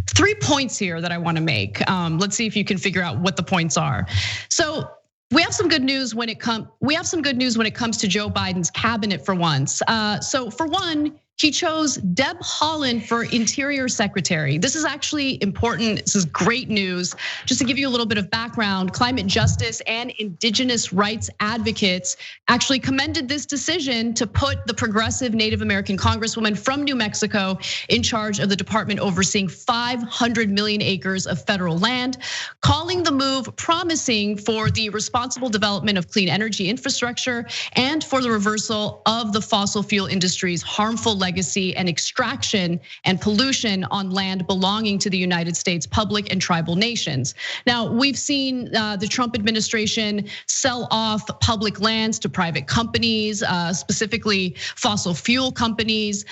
3 points here that I want to make. Let's see if you can figure out what the points are. So we have some good news when it comes to Joe Biden's cabinet for once. So for one, he chose Deb Haaland for Interior Secretary. This is actually important. This is great news. Just to give you a little bit of background, climate justice and indigenous rights advocates actually commended this decision to put the progressive Native American congresswoman from New Mexico in charge of the department overseeing 500 million acres of federal land, calling the move promising for the responsible development of clean energy infrastructure and for the reversal of the fossil fuel industry's harmful legacy and extraction and pollution on land belonging to the United States public and tribal nations. Now, we've seen the Trump administration sell off public lands to private companies, specifically fossil fuel companies.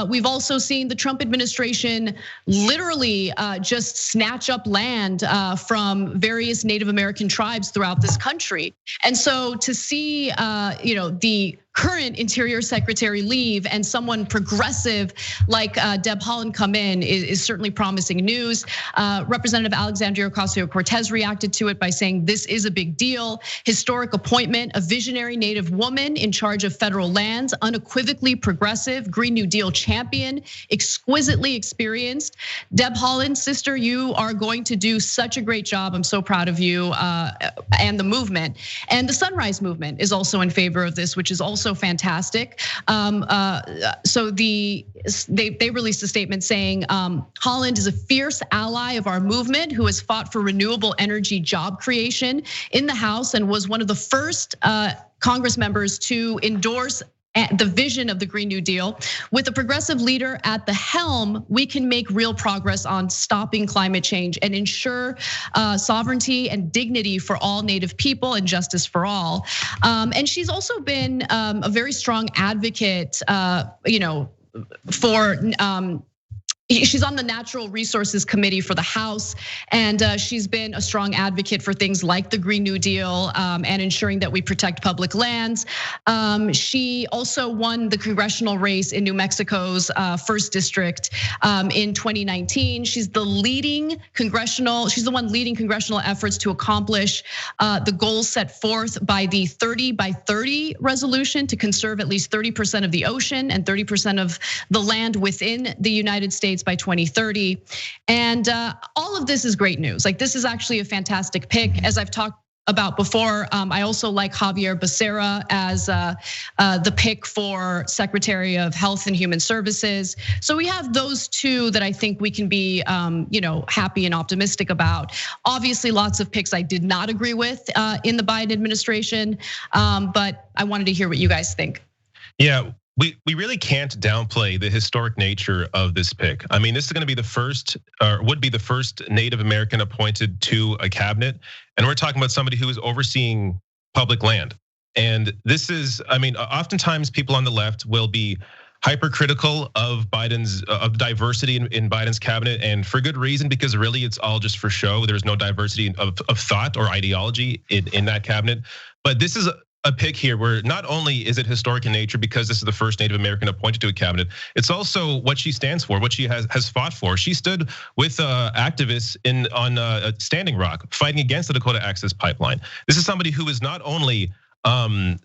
We've also seen the Trump administration literally just snatch up land from various Native American tribes throughout this country. And so to see, the current Interior Secretary leave and someone progressive like Deb Haaland come in is certainly promising news. Representative Alexandria Ocasio-Cortez reacted to it by saying this is a big deal. Historic appointment, a visionary Native woman in charge of federal lands, unequivocally progressive, Green New Deal champion, exquisitely experienced. Deb Haaland, sister, you are going to do such a great job. I'm so proud of you and the movement. And the Sunrise Movement is also in favor of this, which is also fantastic. So they released a statement saying Haaland is a fierce ally of our movement who has fought for renewable energy job creation in the House and was one of the first Congress members to endorse the vision of the Green New Deal. With a progressive leader at the helm, we can make real progress on stopping climate change and ensure sovereignty and dignity for all Native people and justice for all. And she's also been a very strong advocate, for She's on the Natural Resources Committee for the House, and she's been a strong advocate for things like the Green New Deal and ensuring that we protect public lands. She also won the congressional race in New Mexico's 1st district in 2019. She's the one leading congressional efforts to accomplish the goals set forth by the 30 by 30 resolution to conserve at least 30% of the ocean and 30% of the land within the United States by 2030. And all of this is great news. Like, this is actually a fantastic pick. As I've talked about before, I also like Javier Becerra as the pick for Secretary of Health and Human Services. So we have those two that I think we can be happy and optimistic about. Obviously, lots of picks I did not agree with in the Biden administration, but I wanted to hear what you guys think. Yeah. We really can't downplay the historic nature of this pick. I mean, this is going to be the first, or would be the first Native American appointed to a cabinet. And we're talking about somebody who is overseeing public land. And this is, I mean, oftentimes people on the left will be hypercritical of diversity in Biden's cabinet, and for good reason, because really it's all just for show. There's no diversity of thought or ideology in that cabinet. But this is a pick here where not only is it historic in nature because this is the first Native American appointed to a cabinet, it's also what she stands for, what she has fought for. She stood with activists on Standing Rock, fighting against the Dakota Access Pipeline. This is somebody who is not only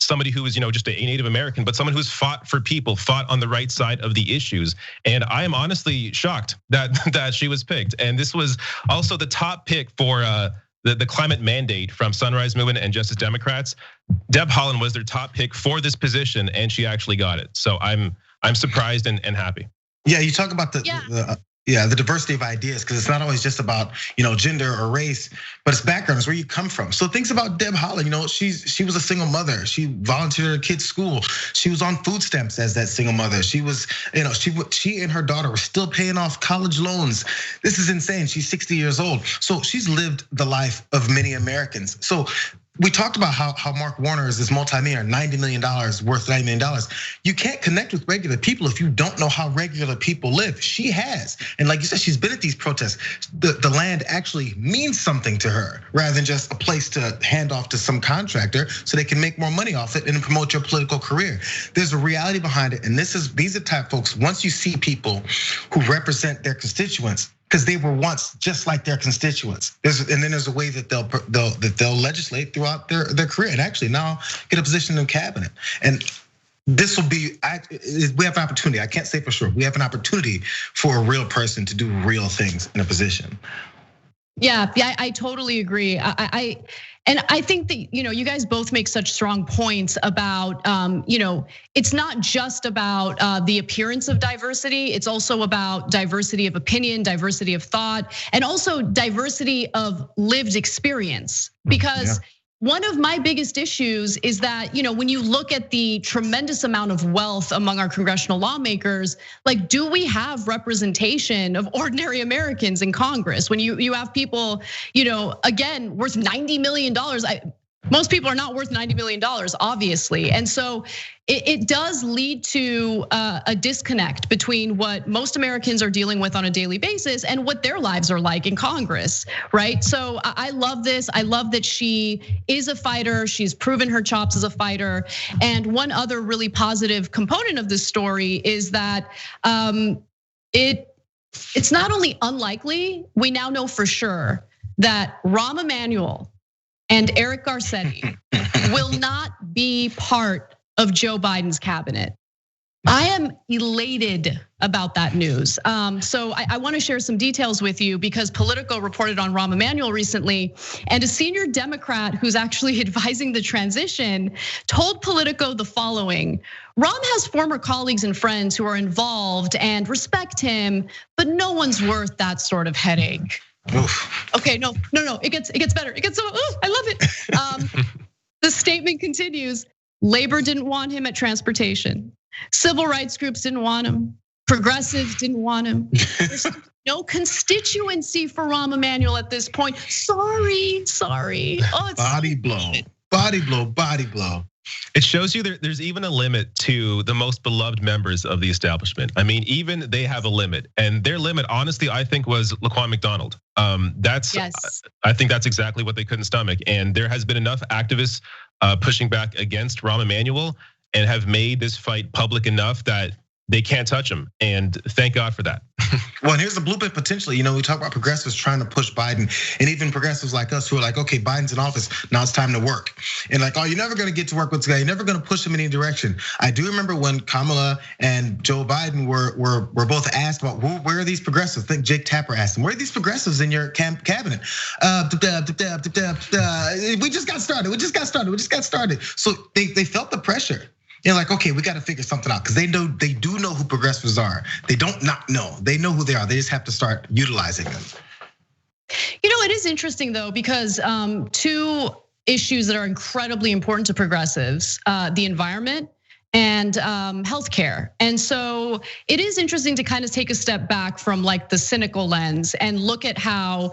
somebody who is just a Native American, but someone who's fought for people, fought on the right side of the issues. And I am honestly shocked that she was picked. And this was also the top pick for the climate mandate from Sunrise Movement and Justice Democrats. Deb Haaland was their top pick for this position, and she actually got it. So I'm surprised and happy. Yeah, you talk about the diversity of ideas, because it's not always just about gender or race, but it's backgrounds, where you come from. So things about Deb Haaland, she was a single mother. She volunteered at her kid's school. She was on food stamps as that single mother. She was, she and her daughter were still paying off college loans. This is insane. She's 60 years old. So she's lived the life of many Americans. So we talked about how Mark Warner is this multi-millionaire, $90 million, worth $90 million. You can't connect with regular people if you don't know how regular people live. She has, and like you said, she's been at these protests. The land actually means something to her, rather than just a place to hand off to some contractor so they can make more money off it and promote your political career. There's a reality behind it, and these are type folks. Once you see people who represent their constituents, because they were once just like their constituents. And then there's a way that they'll legislate throughout their career, and actually now get a position in cabinet. And this will be, we have an opportunity. I can't say for sure. We have an opportunity for a real person to do real things in a position. Yeah, I totally agree. And I think that you guys both make such strong points about it's not just about the appearance of diversity. It's also about diversity of opinion, diversity of thought, and also diversity of lived experience. Because one of my biggest issues is that, when you look at the tremendous amount of wealth among our congressional lawmakers, like, do we have representation of ordinary Americans in Congress? When you have people, again, worth $90 million. Most people are not worth $90 million, obviously. And so it does lead to a disconnect between what most Americans are dealing with on a daily basis and what their lives are like in Congress, right? So I love this. I love that she is a fighter. She's proven her chops as a fighter. And one other really positive component of this story is that it's not only unlikely, we now know for sure that Rahm Emanuel and Eric Garcetti will not be part of Joe Biden's cabinet. I am elated about that news. So I want to share some details with you, because Politico reported on Rahm Emanuel recently, and a senior Democrat who's actually advising the transition told Politico the following: Rahm has former colleagues and friends who are involved and respect him, but no one's worth that sort of headache. Oof. Okay, no, it gets better. It gets so, I love it. The statement continues: Labor didn't want him at transportation. Civil rights groups didn't want him. Progressives didn't want him. There's no constituency for Rahm Emanuel at this point. Sorry. Oh, it's body blow. It shows you there's even a limit to the most beloved members of the establishment. I mean, even they have a limit, and their limit, honestly, I think was Laquan McDonald. I think that's exactly what they couldn't stomach. And there has been enough activists pushing back against Rahm Emanuel and have made this fight public enough that they can't touch him, and thank God for that. Well, and here's the blueprint potentially. We talk about progressives trying to push Biden, and even progressives like us who are like, okay, Biden's in office, now it's time to work. And like, oh, you're never gonna get to work with this guy. You're never gonna push him in any direction. I do remember when Kamala and Joe Biden were both asked about where are these progressives? I think Jake Tapper asked them, where are these progressives in your cabinet? We just got started. So they felt the pressure. You're like, okay, we got to figure something out because they do know who progressives are. They don't not know. They know who they are. They just have to start utilizing them. It is interesting though, because two issues that are incredibly important to progressives, the environment and healthcare. And so it is interesting to kind of take a step back from like the cynical lens and look at how,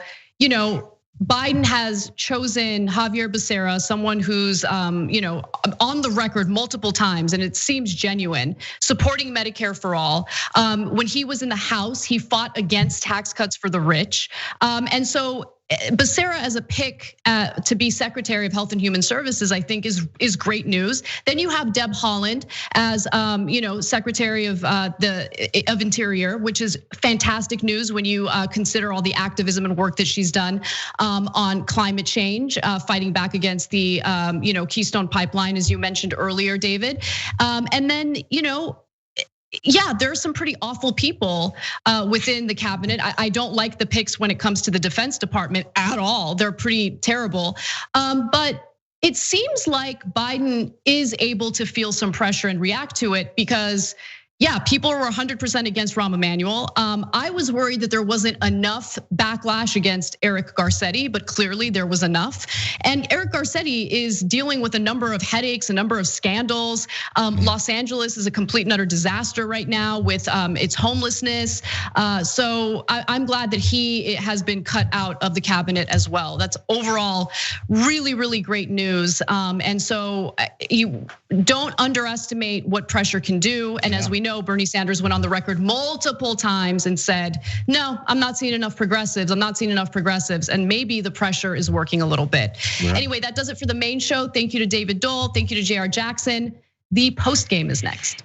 Biden has chosen Xavier Becerra, someone who's on the record multiple times, and it seems genuine, supporting Medicare for all. When he was in the House, he fought against tax cuts for the rich. And so Becerra as a pick to be Secretary of Health and Human Services, I think is great news. Then you have Deb Haaland as Secretary of Interior, which is fantastic news when you consider all the activism and work that she's done on climate change, fighting back against the Keystone Pipeline, as you mentioned earlier, David. And then yeah, there are some pretty awful people within the cabinet. I don't like the picks when it comes to the Defense Department at all. They're pretty terrible. But it seems like Biden is able to feel some pressure and react to it because, yeah, people were 100% against Rahm Emanuel. I was worried that there wasn't enough backlash against Eric Garcetti, but clearly there was enough. And Eric Garcetti is dealing with a number of headaches, a number of scandals. Los Angeles is a complete and utter disaster right now with its homelessness. So I'm glad that he has been cut out of the cabinet as well. That's overall really, really great news. And so you don't underestimate what pressure can do. And as we know, Bernie Sanders went on the record multiple times and said, no, I'm not seeing enough progressives. And maybe the pressure is working a little bit. Right. Anyway, that does it for the main show. Thank you to David Dole. Thank you to JR Jackson. The post game is next.